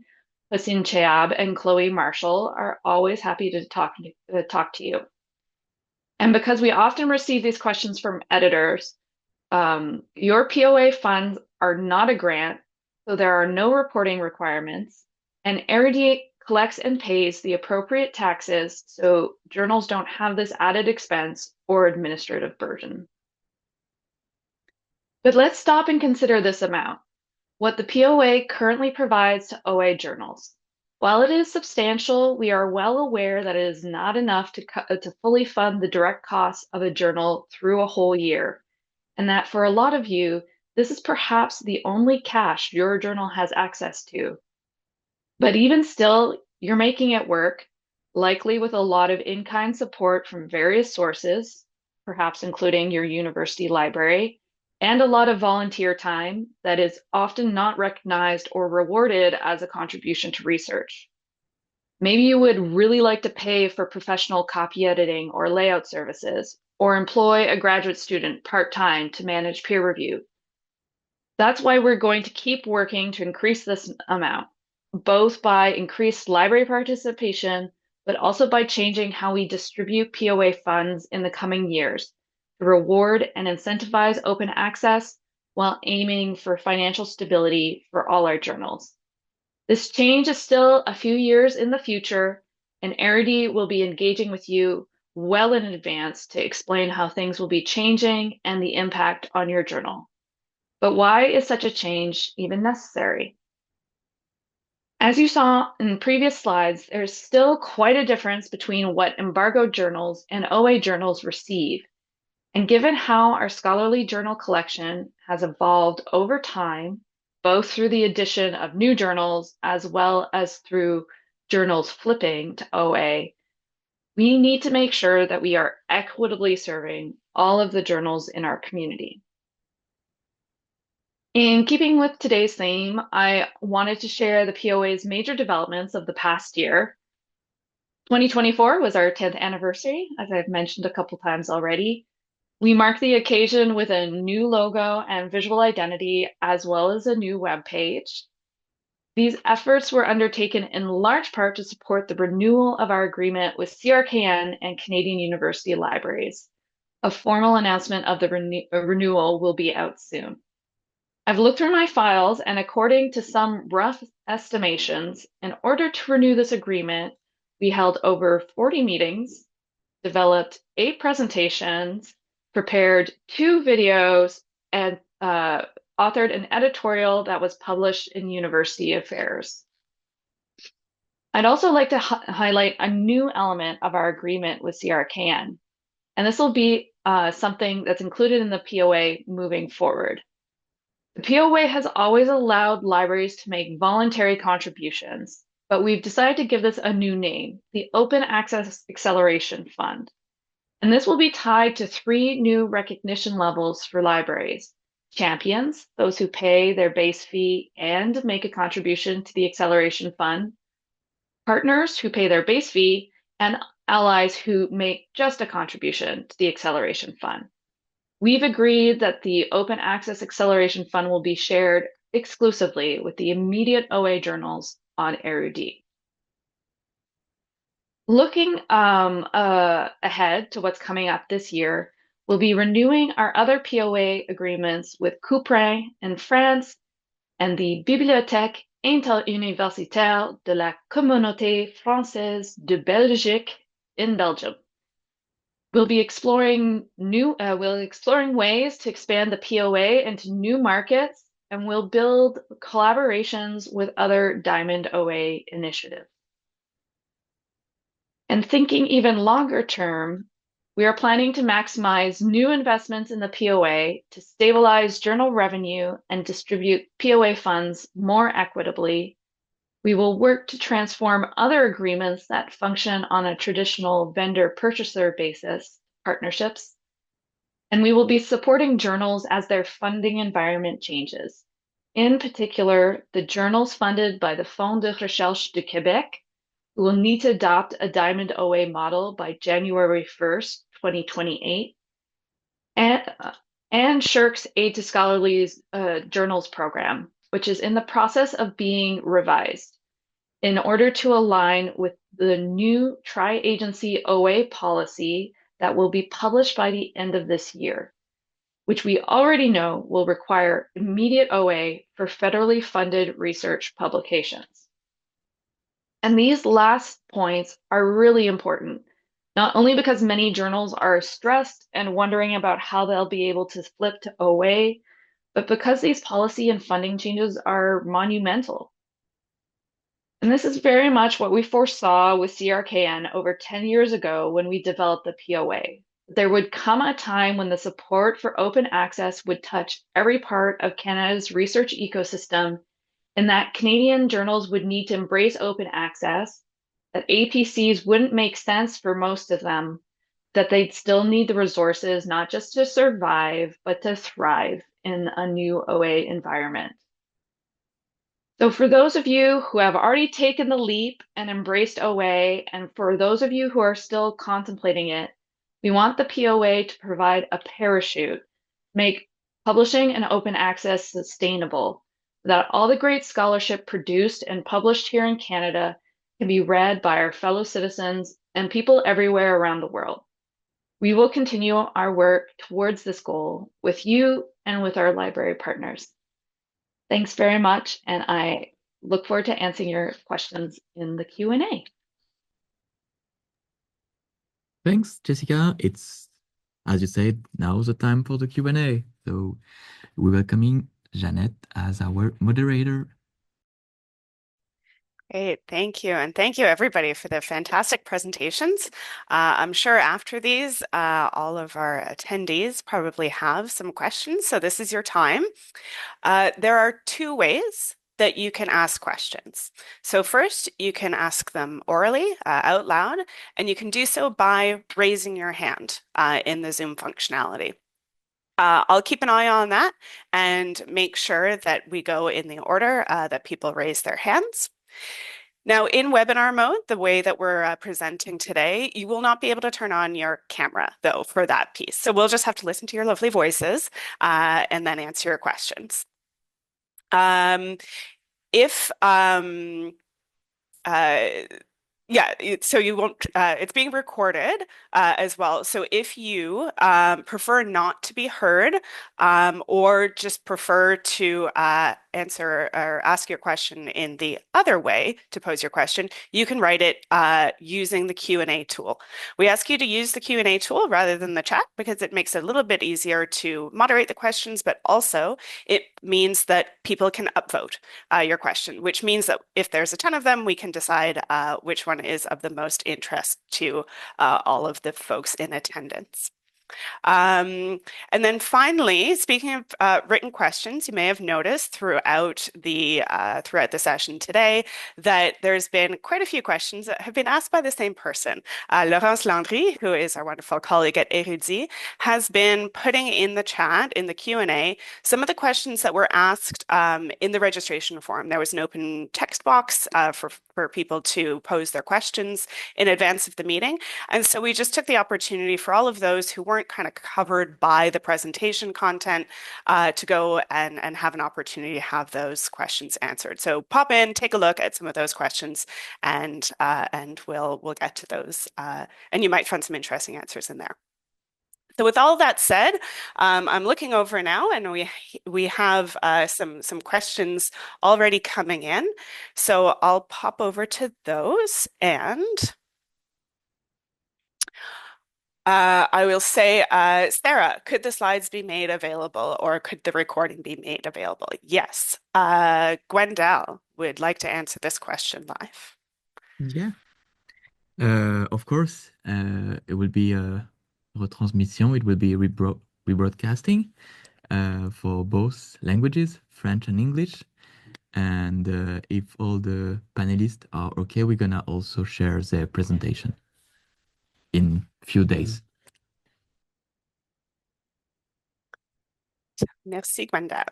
Hassin Cheab and Chloe Marshall, are always happy to talk to you. And because we often receive these questions from editors, your POA funds are not a grant, so there are no reporting requirements, and AeroD collects and pays the appropriate taxes, so journals don't have this added expense or administrative burden. But let's stop and consider this amount, what the POA currently provides to OA journals. While it is substantial, we are well aware that it is not enough to fully fund the direct costs of a journal through a whole year, and that for a lot of you, this is perhaps the only cash your journal has access to. But even still, you're making it work, likely with a lot of in-kind support from various sources, perhaps including your university library, and a lot of volunteer time that is often not recognized or rewarded as a contribution to research. Maybe you would really like to pay for professional copy editing or layout services, or employ a graduate student part-time to manage peer review. That's why we're going to keep working to increase this amount, both by increased library participation, but also by changing how we distribute POA funds in the coming years to reward and incentivize open access while aiming for financial stability for all our journals. This change is still a few years in the future, and AeroD will be engaging with you well in advance to explain how things will be changing and the impact on your journal. But why is such a change even necessary? As you saw in previous slides, there's still quite a difference between what embargo journals and OA journals receive. And given how our scholarly journal collection has evolved over time, both through the addition of new journals as well as through journals flipping to OA, we need to make sure that we are equitably serving all of the journals in our community. In keeping with today's theme, I wanted to share the POA's major developments of the past year. 2024 was our 10th anniversary, as I've mentioned a couple times already. We marked the occasion with a new logo and visual identity, as well as a new webpage. These efforts were undertaken in large part to support the renewal of our agreement with CRKN and Canadian University Libraries. A formal announcement of the renewal will be out soon. I've looked through my files, and according to some rough estimations, in order to renew this agreement, we held over 40 meetings, developed 8 presentations, prepared 2 videos, and authored an editorial that was published in University Affairs. I'd also like to highlight a new element of our agreement with CRKN, and this will be something that's included in the POA moving forward. The POA has always allowed libraries to make voluntary contributions, but we've decided to give this a new name, the Open Access Acceleration Fund. And this will be tied to 3 new recognition levels for libraries: champions, those who pay their base fee and make a contribution to the Acceleration Fund; partners, who pay their base fee; and allies, who make just a contribution to the Acceleration Fund. We've agreed that the Open Access Acceleration Fund will be shared exclusively with the immediate OA journals on AeroD. Looking ahead to what's coming up this year, we'll be renewing our other POA agreements with Couperin in France and the Bibliothèque interuniversitaire de la Communauté française de Belgique in Belgium. We'll be exploring ways to expand the POA into new markets, and we'll build collaborations with other Diamond OA initiatives. And thinking even longer term, We are planning to maximize new investments in the POA to stabilize journal revenue and distribute POA funds more equitably. We will work to transform other agreements that function on a traditional vendor-purchaser basis, partnerships, and we will be supporting journals as their funding environment changes. In particular, the journals funded by the Fonds de Recherche du Québec, who will need to adopt a Diamond OA model by January 1st, 2028, and SSHRC's Aid to Scholarly Journals program, which is in the process of being revised in order to align with the new tri-agency OA policy that will be published by the end of this year, which we already know will require immediate OA for federally funded research publications. And these last points are really important, not only because many journals are stressed and wondering about how they'll be able to flip to OA, but because these policy and funding changes are monumental. And this is very much what we foresaw with CRKN over 10 years ago when we developed the POA. There would come a time when the support for open access would touch every part of Canada's research ecosystem, and that Canadian journals would need to embrace open access, that APCs wouldn't make sense for most of them, that they'd still need the resources not just to survive, but to thrive in a new OA environment. So for those of you who have already taken the leap and embraced OA, and for those of you who are still contemplating it, we want the POA to provide a parachute, make publishing and open access sustainable, so that all the great scholarship produced and published here in Canada can be read by our fellow citizens and people everywhere around the world. We will continue our work towards this goal with you and with our library partners. Thanks very much, and I look forward to answering your questions in the Q&A. Thanks, Jessica. It's, as you said, now's the time for the Q&A. So we're welcoming Jeanette as our moderator. Great, thank you. And thank you everybody for the fantastic presentations. I'm sure after these, all of our attendees probably have some questions, so this is your time. There are two ways that you can ask questions. So first, you can ask them orally, out loud, and you can do so by raising your hand in the Zoom functionality. I'll keep an eye on that and make sure that we go in the order that people raise their hands. Now, in webinar mode, the way that we're presenting today, you will not be able to turn on your camera, though, for that piece. So we'll just have to listen to your lovely voices and then answer your questions. So you won't, it's being recorded as well. So if you prefer not to be heard or just prefer to answer or ask your question in the other way to pose your question, you can write it using the Q&A tool. We ask you to use the Q&A tool rather than the chat because it makes it a little bit easier to moderate the questions, but also it means that people can upvote your question, which means that if there's a ton of them, we can decide which one is of the most interest to all of the folks in attendance. And then finally, speaking of written questions, you may have noticed throughout the session today that there's been quite a few questions that have been asked by the same person. Laurence Landry, who is our wonderful colleague at Érudit, has been putting in the chat, in the Q&A, some of the questions that were asked in the registration form. There was an open text box for people to pose their questions in advance of the meeting. And so we just took the opportunity for all of those who weren't kind of covered by the presentation content to go and have an opportunity to have those questions answered. So pop in, take a look at some of those questions, and we'll get to those. And you might find some interesting answers in there. So with all that said, I'm looking over now, and we have some questions already coming in. So I'll pop over to those, and I will say, Sarah, could the slides be made available, or could the recording be made available? Yes. Gwendal would like to answer this question live. Yeah. Of course, it will be retransmission. It will be rebroadcasting for both languages, French and English. And if all the panelists are okay, we're gonna also share their presentation in few days. Merci, Gwenda.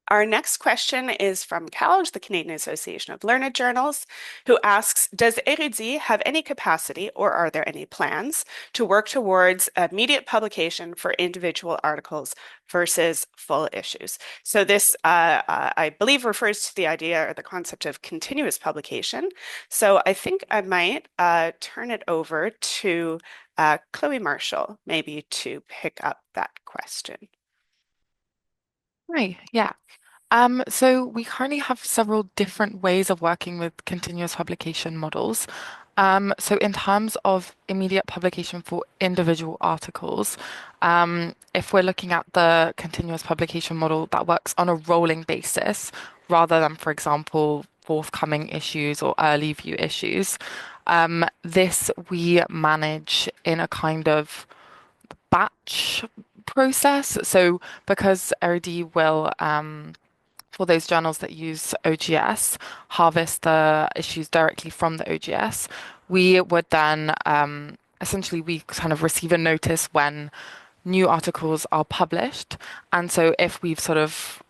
Our next question is from CALJ, the Canadian Association of Learned Journals, who asks, does Érudit have any capacity or are there any plans to work towards immediate publication for individual articles versus full issues? So this, I believe, refers to the idea or the concept of continuous publication. So I think I might turn it over to Chloe Marshall, maybe to pick up that question. Right, yeah. So we currently have several different ways of working with continuous publication models. So in terms of immediate publication for individual articles, if we're looking at the continuous publication model that works on a rolling basis, rather than, for example, forthcoming issues or early view issues, this we manage in a kind of batch process. So because Érudit will for those journals that use OGS, harvest the issues directly from the OGS, we would then essentially we kind of receive a notice when new articles are published. And so if we've sort of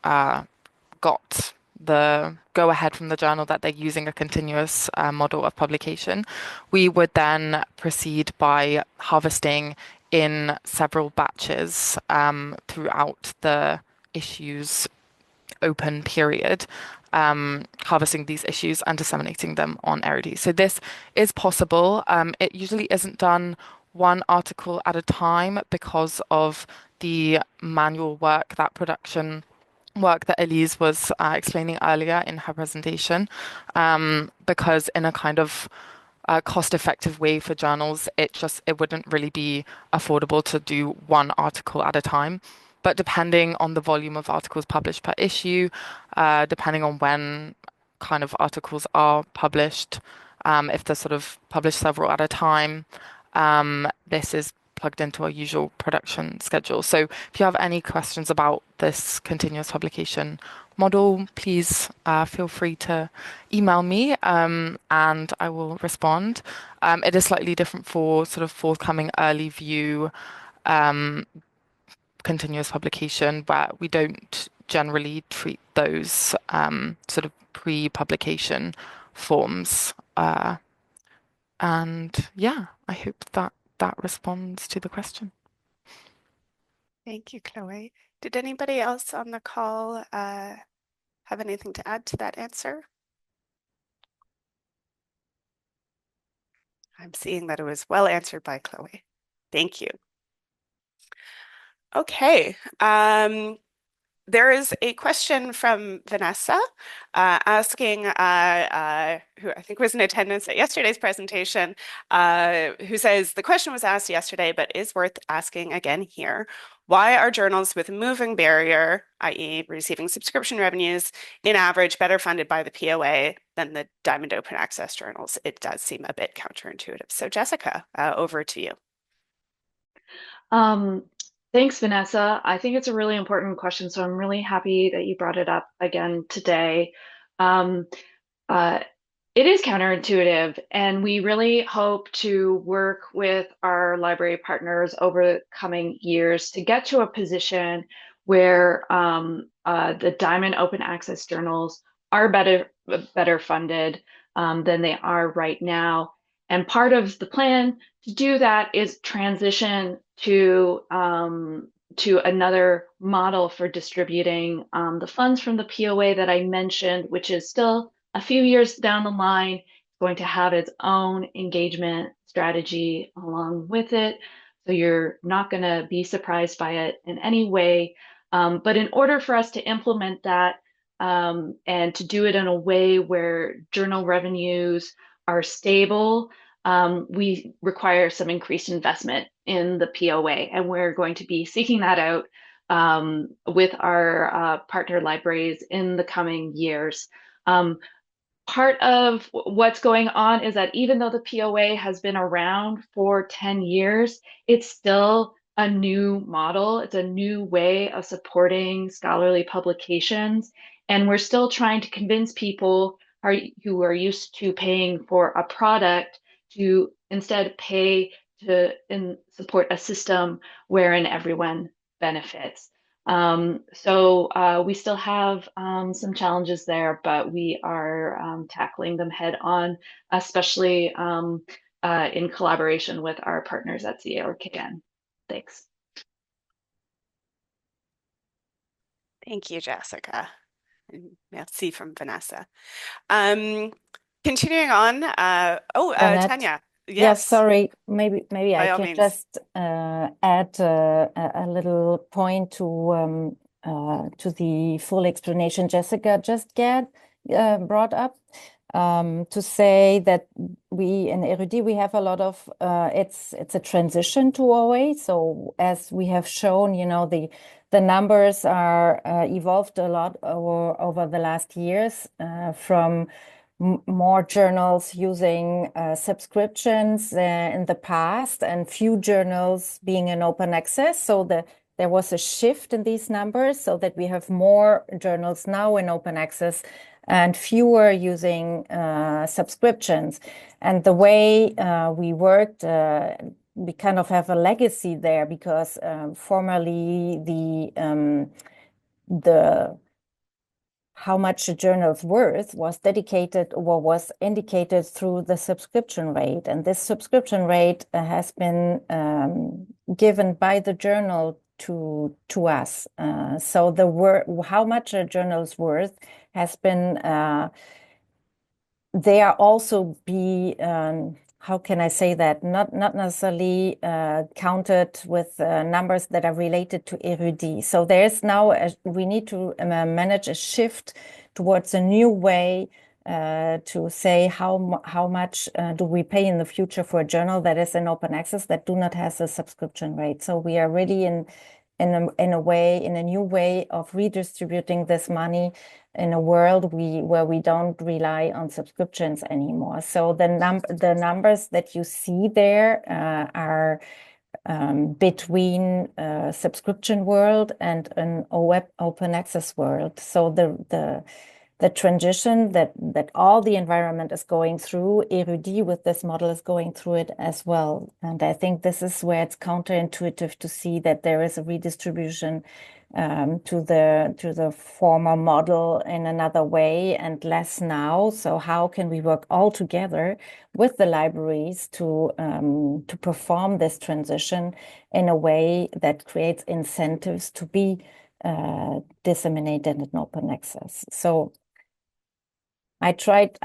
got the go ahead from the journal that they're using a continuous model of publication, we would then proceed by harvesting in several batches throughout the issues open period, harvesting these issues and disseminating them on Érudit. So this is possible. It usually isn't done one article at a time because of the manual work, that production work that Élise was explaining earlier in her presentation, because in a kind of cost-effective way for journals, it wouldn't really be affordable to do one article at a time. But depending on the volume of articles published per issue, depending on when kind of articles are published, if they're sort of published several at a time, this is plugged into our usual production schedule. So if you have any questions about this continuous publication model, please feel free to email me and I will respond. It is slightly different for sort of forthcoming early view continuous publication, but we don't generally treat those sort of pre-publication forms. And yeah, I hope that responds to the question. Thank you, Chloe. Did anybody else on the call have anything to add to that answer? I'm seeing that it was well answered by Chloe. Thank you. Okay. There is a question from Vanessa asking, who I think was in attendance at yesterday's presentation, who says, the question was asked yesterday, but is worth asking again here. Why are journals with moving barrier, i.e. receiving subscription revenues, in average better funded by the POA than the Diamond Open Access journals? It does seem a bit counterintuitive. So Jessica, over to you. Thanks, Vanessa. I think it's a really important question, so I'm really happy that you brought it up again today. It is counterintuitive, and we really hope to work with our library partners over the coming years to get to a position where the Diamond Open Access journals are better funded than they are right now. And part of the plan to do that is transition to another model for distributing the funds from the POA that I mentioned, which is still a few years down the line, going to have its own engagement strategy along with it. So you're not going to be surprised by it in any way. But in order for us to implement that and to do it in a way where journal revenues are stable, we require some increased investment in the POA, and we're going to be seeking that out with our partner libraries in the coming years. part of what's going on is that even though the POA has been around for 10 years, it's still a new model. It's a new way of supporting scholarly publications. And we're still trying to convince people who are used to paying for a product to instead pay to support a system wherein everyone benefits. So we still have some challenges there, but we are tackling them head on, especially in collaboration with our partners at CARKN. Thanks. Thank you, Jessica. And merci from Vanessa. Continuing on, Jeanette? Tanja. Yes, Yes, sorry. Maybe by I all can means. just add a little point to the full explanation Jessica just brought up. To say that we in Érudit, we have a lot of it's a transition to OA. So as we have shown, you know, the numbers are evolved a lot over the last years from more journals using subscriptions in the past and few journals being in open access. So there was a shift in these numbers so that we have more journals now in open access and fewer using subscriptions. And the way we worked, we kind of have a legacy there because formerly the how much a journal's worth was dedicated or was indicated through the subscription rate. And this subscription rate has been given by the journal to us. So how much a journal's worth has been, there also be, how can I say that? Not necessarily counted with numbers that are related to Érudit. So there's now, we need to manage a shift towards a new way to say how much do we pay in the future for a journal that is in open access that do not have a subscription rate. So we are really in a new way of redistributing this money in a world where we don't rely on subscriptions anymore. So the numbers that you see there are between a subscription world and an open access world. So the transition that all the environment is going through, Érudit with this model is going through it as well. And I think this is where it's counterintuitive to see that there is a redistribution to the former model in another way and less now. So how can we work all together with the libraries to perform this transition in a way that creates incentives to be disseminated in open access? So I tried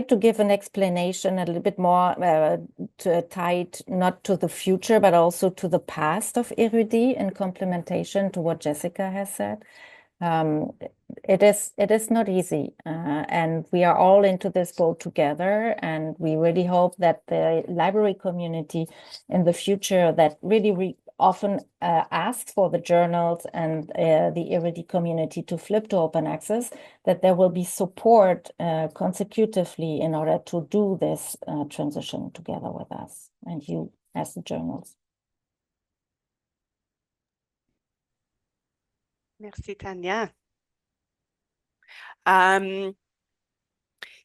to give an explanation a little bit more tied not to the future, but also to the past of Érudit in complementation to what Jessica has said. It is not easy, and we are all into this boat together, and we really hope that the library community in the future that really often asks for the journals and the Érudit community to flip to open access, that there will be support consecutively in order to do this transition together with us and you as the journals. Merci, Tanja.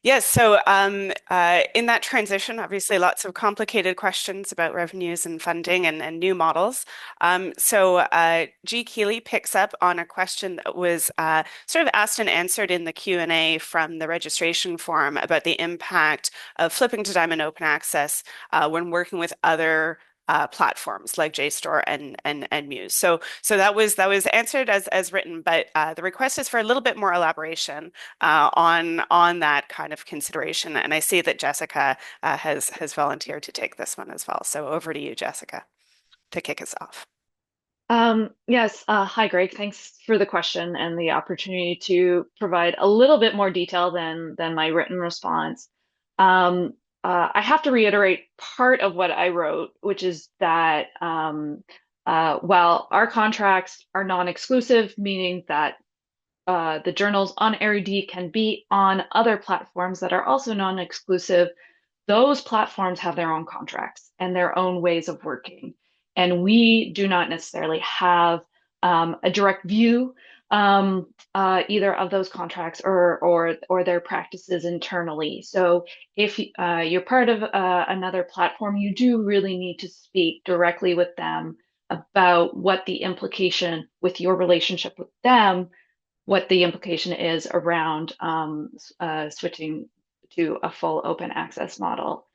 Yes, so in that transition, obviously lots of complicated questions about revenues and funding and new models. So G. Keeley picks up on a question that was sort of asked and answered in the Q&A from the registration form about the impact of flipping to Diamond Open Access when working with other platforms like JSTOR and Muse. So that was answered as written, but the request is for a little bit more elaboration on that kind of consideration. And I see that Jessica has volunteered to take this one as well. So over to you, Jessica, to kick us off. Yes. Hi, Greg. Thanks for the question and the opportunity to provide a little bit more detail than my written response. I have to reiterate part of what I wrote, which is that while our contracts are non-exclusive, meaning that the journals on ARID can be on other platforms that are also non-exclusive. Those platforms have their own contracts and their own ways of working. And we do not necessarily have a direct view either of those contracts or their practices internally. So if you're part of another platform, you do really need to speak directly with them about what the implication with your relationship with them, what the implication is around switching to a full open access model.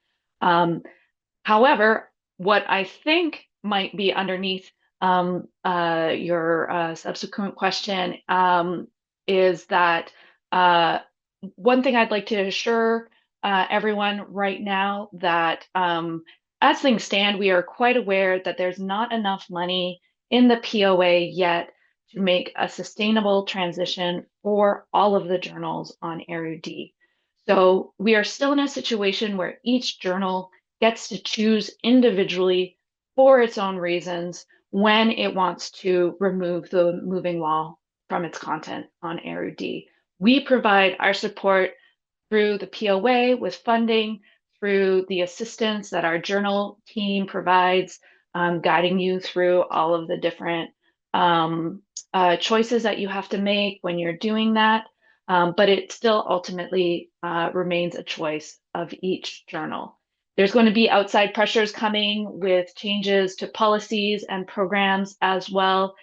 However, what I think might be underneath your subsequent question is that one thing I'd like to assure everyone right now that as things stand, we are quite aware that there's not enough money in the POA yet to make a sustainable transition for all of the journals on ARUD. So we are still in a situation where each journal gets to choose individually for its own reasons when it wants to remove the moving wall from its content on ARUD. We provide our support through the POA with funding, through the assistance that our journal team provides, guiding you through all of the different choices that you have to make when you're doing that. But it still ultimately remains a choice of each journal. There's going to be outside pressures coming with changes to policies and programs as well.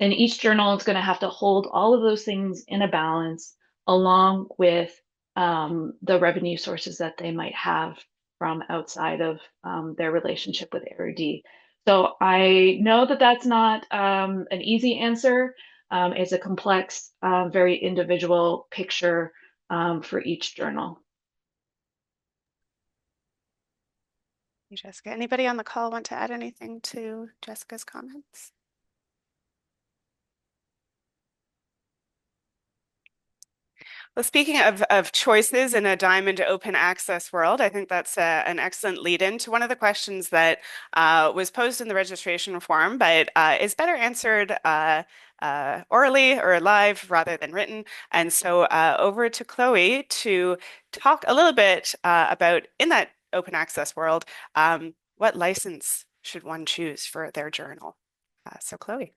And each journal is going to have to hold all of those things in a balance along with the revenue sources that they might have from outside of their relationship with ARUD. So I know that that's not an easy answer. It's a complex, very individual picture for each journal. Hey, Jessica, anybody on the call want to add anything to Jessica's comments? Well, speaking of choices in a diamond open access world, I think that's an excellent lead in to one of the questions that was posed in the registration form, but is better answered orally or live rather than written. And so over to Chloe to talk a little bit about, in that open access world, what license should one choose for their journal? So Chloe.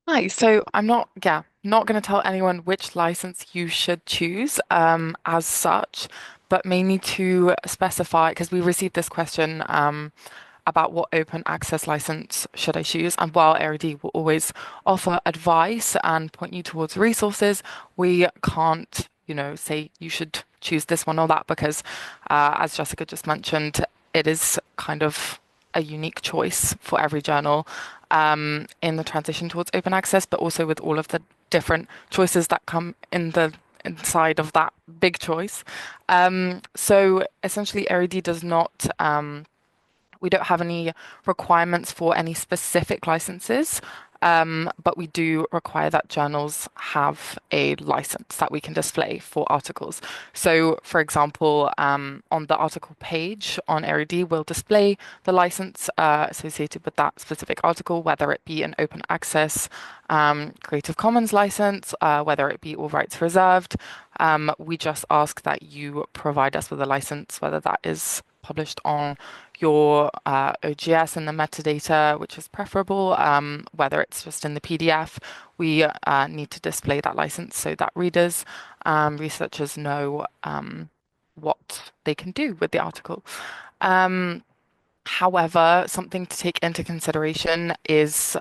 Hi, so I'm not going to tell anyone which license you should choose as such, but mainly to specify, because we received this question about what open access license should I choose. And while ARD will always offer advice and point you towards resources, we can't, say you should choose this one or that because, as Jessica just mentioned, it is kind of a unique choice for every journal in the transition towards open access, but also with all of the different choices that come inside of that big choice. So essentially, ARD does not. We don't have any requirements for any specific licenses, but we do require that journals have a license that we can display for articles. So, for example, on the article page on ARD, we'll display the license associated with that specific article, whether it be an open access Creative Commons license, whether it be all rights reserved. We just ask that you provide us with a license, whether that is published on your OGS and the metadata, which is preferable, whether it's just in the PDF, we need to display that license so that readers, researchers know what they can do with the article. However, something to take into consideration is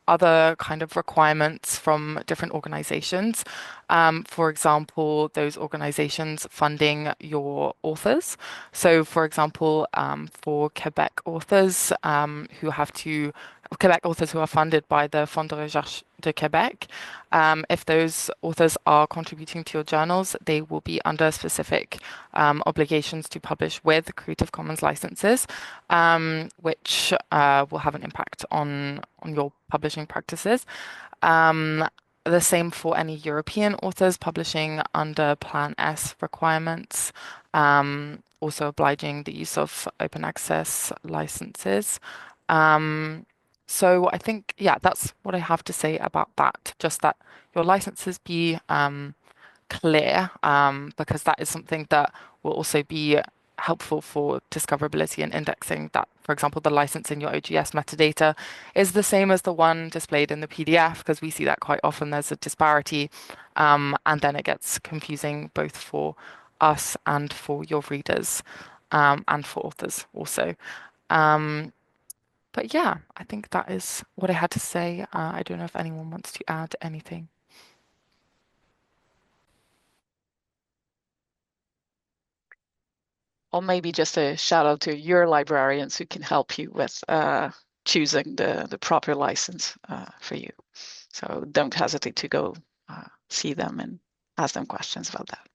other kind of requirements from different organizations. For example, those organizations funding your authors. So, for example, for Quebec authors Quebec authors who are funded by the Fonds de Recherche de Québec, if those authors are contributing to your journals, they will be under specific obligations to publish with Creative Commons licenses, which will have an impact on your publishing practices. The same for any European authors publishing under Plan S requirements, also obliging the use of open access licenses. So I think, yeah, that's what I have to say about that. Just that your licenses be clear, because that is something that will also be helpful for discoverability and indexing. That, for example, the license in your OGS metadata is the same as the one displayed in the PDF, because we see that quite often there's a disparity, and then it gets confusing both for us and for your readers, and for authors also. But yeah, I think that is what I had to say. I don't know if anyone wants to add anything. Or maybe just a shout out to your librarians who can help you with choosing the proper license for you. So don't hesitate to go see them and ask them questions about that.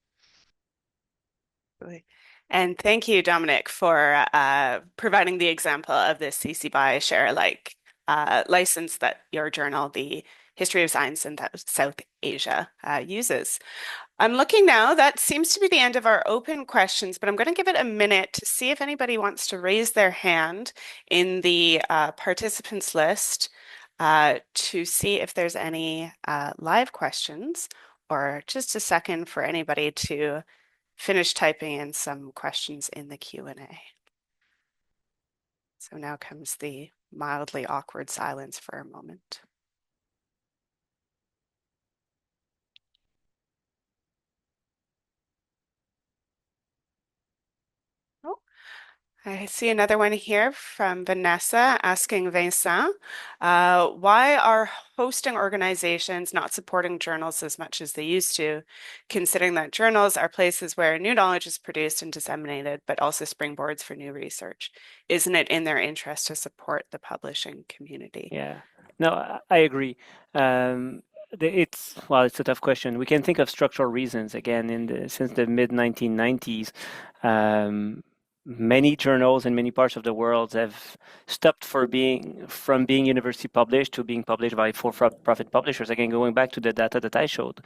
And thank you, Dominic, for providing the example of the CC BY Share Alike license that your journal, the History of Science in South Asia, uses. I'm looking now, that seems to be the end of our open questions, but I'm going to give it a minute to see if anybody wants to raise their hand in the participants list to see if there's any live questions, or just a second for anybody to finish typing in some questions in the Q&A. So now comes the mildly awkward silence for a moment. Oh, I see another one here from Vanessa asking Vincent, why are hosting organizations not supporting journals as much as they used to, considering that journals are places where new knowledge is produced and disseminated, but also springboards for new research? Isn't it in their interest to support the publishing community? Yeah, no, I agree. It's a tough question. We can think of structural reasons again. Since the mid 1990s, many journals in many parts of the world have stopped from being university published to being published by for-profit publishers. Again, going back to the data that I showed,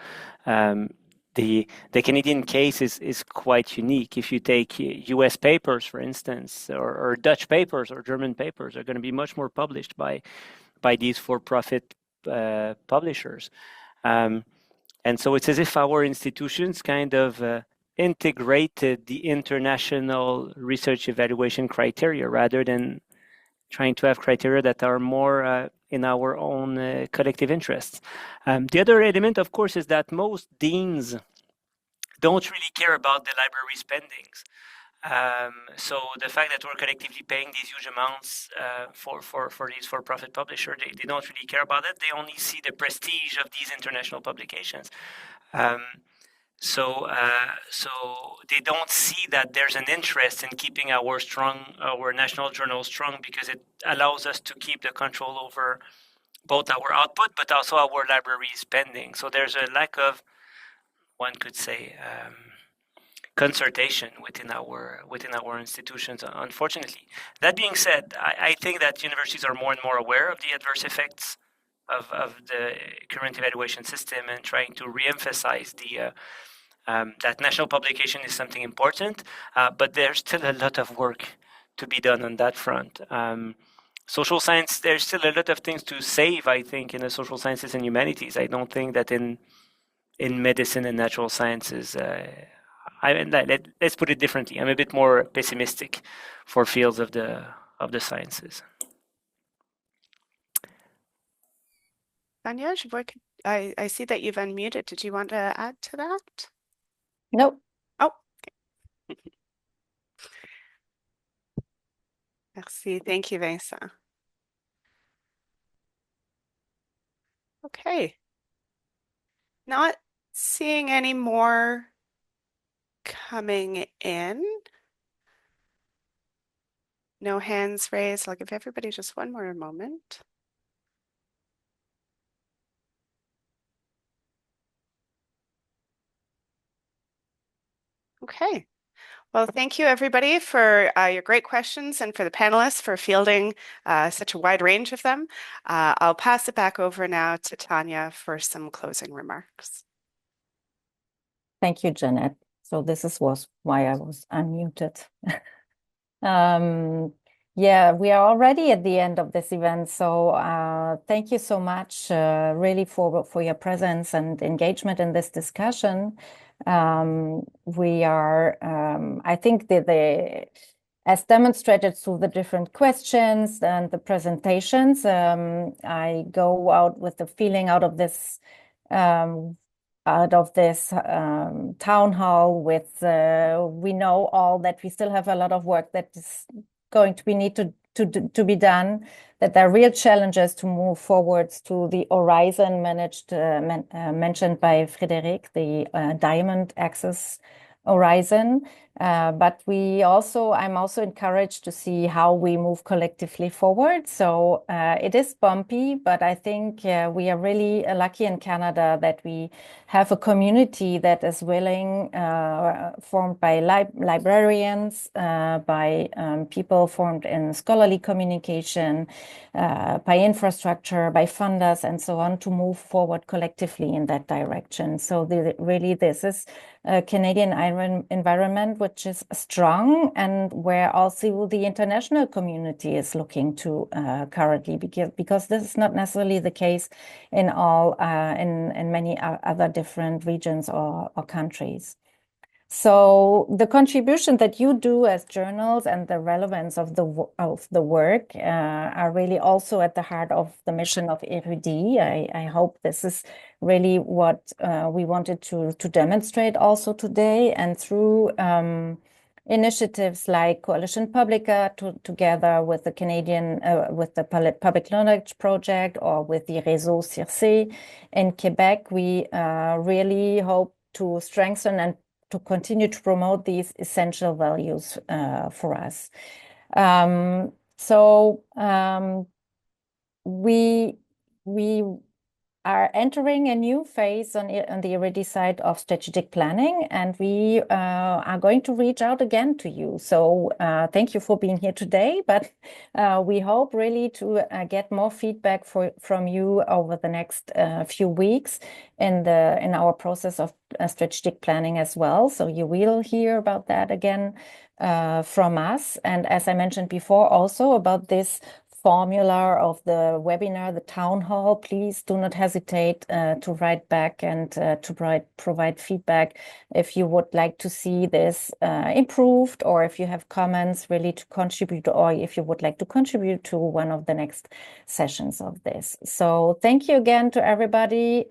the Canadian case is quite unique. If you take U.S. papers, for instance, or Dutch papers or German papers, are going to be much more published by these for-profit publishers. And so it's as if our institutions kind of integrated the international research evaluation criteria rather than trying to have criteria that are more in our own collective interests. The other element, of course, is that most deans don't really care about the library spendings. So the fact that we're collectively paying these huge amounts for these for-profit publishers, they don't really care about it. They only see the prestige of these international publications. So they don't see that there's an interest in keeping our national journals strong, because it allows us to keep the control over both our output but also our library spending. So there's a lack of, one could say, consultation within our institutions, unfortunately. That being said, I think that universities are more and more aware of the adverse effects of the current evaluation system and trying to re-emphasize that national publication is something important, but there's still a lot of work to be done on that front. Social science, there's still a lot of things to save, I think, in the social sciences and humanities. I don't think that in medicine and natural sciences, let's put it differently. I'm a bit more pessimistic for fields of the sciences. Tanja, I see that you've unmuted. Did you want to add to that? Nope. Oh, okay. Merci. Thank you, Vincent. Okay. Not seeing any more coming in. No hands raised. I'll give everybody just one more moment. Okay. Well, thank you everybody for your great questions, and for the panelists for fielding such a wide range of them. I'll pass it back over now to Tanja for some closing remarks. Thank you, Jeanette. So this was why I was unmuted. Yeah, we are already at the end of this event. So thank you so much, really, for your presence and engagement in this discussion. We are, I think, as demonstrated through the different questions and the presentations, I go out with the feeling out of this town hall with we know all that we still have a lot of work that is going to be to be done, that there are real challenges to move forwards to the horizon mentioned by Frédéric, the diamond axis horizon. But I'm also encouraged to see how we move collectively forward. So it is bumpy, but I think we are really lucky in Canada that we have a community that is willing, formed by librarians, by people formed in scholarly communication, by infrastructure, by funders, and so on, to move forward collectively in that direction. So really, this is a Canadian environment which is strong, and where also the international community is looking to currently, because this is not necessarily the case in many other different regions or countries. So the contribution that you do as journals and the relevance of the work are really also at the heart of the mission of Érudit. I hope this is really what we wanted to demonstrate also today, and through initiatives like Coalition Publica, together with the Canadian, with the Public Knowledge Project, or with the Réseau Circe in Quebec, we really hope to strengthen and to continue to promote these essential values for us. We are entering a new phase on the Érudit side of strategic planning, and we are going to reach out again to you. So thank you for being here today, but we hope really to get more feedback from you over the next few weeks in our process of strategic planning as well. So you will hear about that again from us. And as I mentioned before, also about this formula of the webinar, the town hall, please do not hesitate to write back and to provide feedback if you would like to see this improved, or if you have comments really to contribute, or if you would like to contribute to one of the next sessions of this. So thank you again to everybody.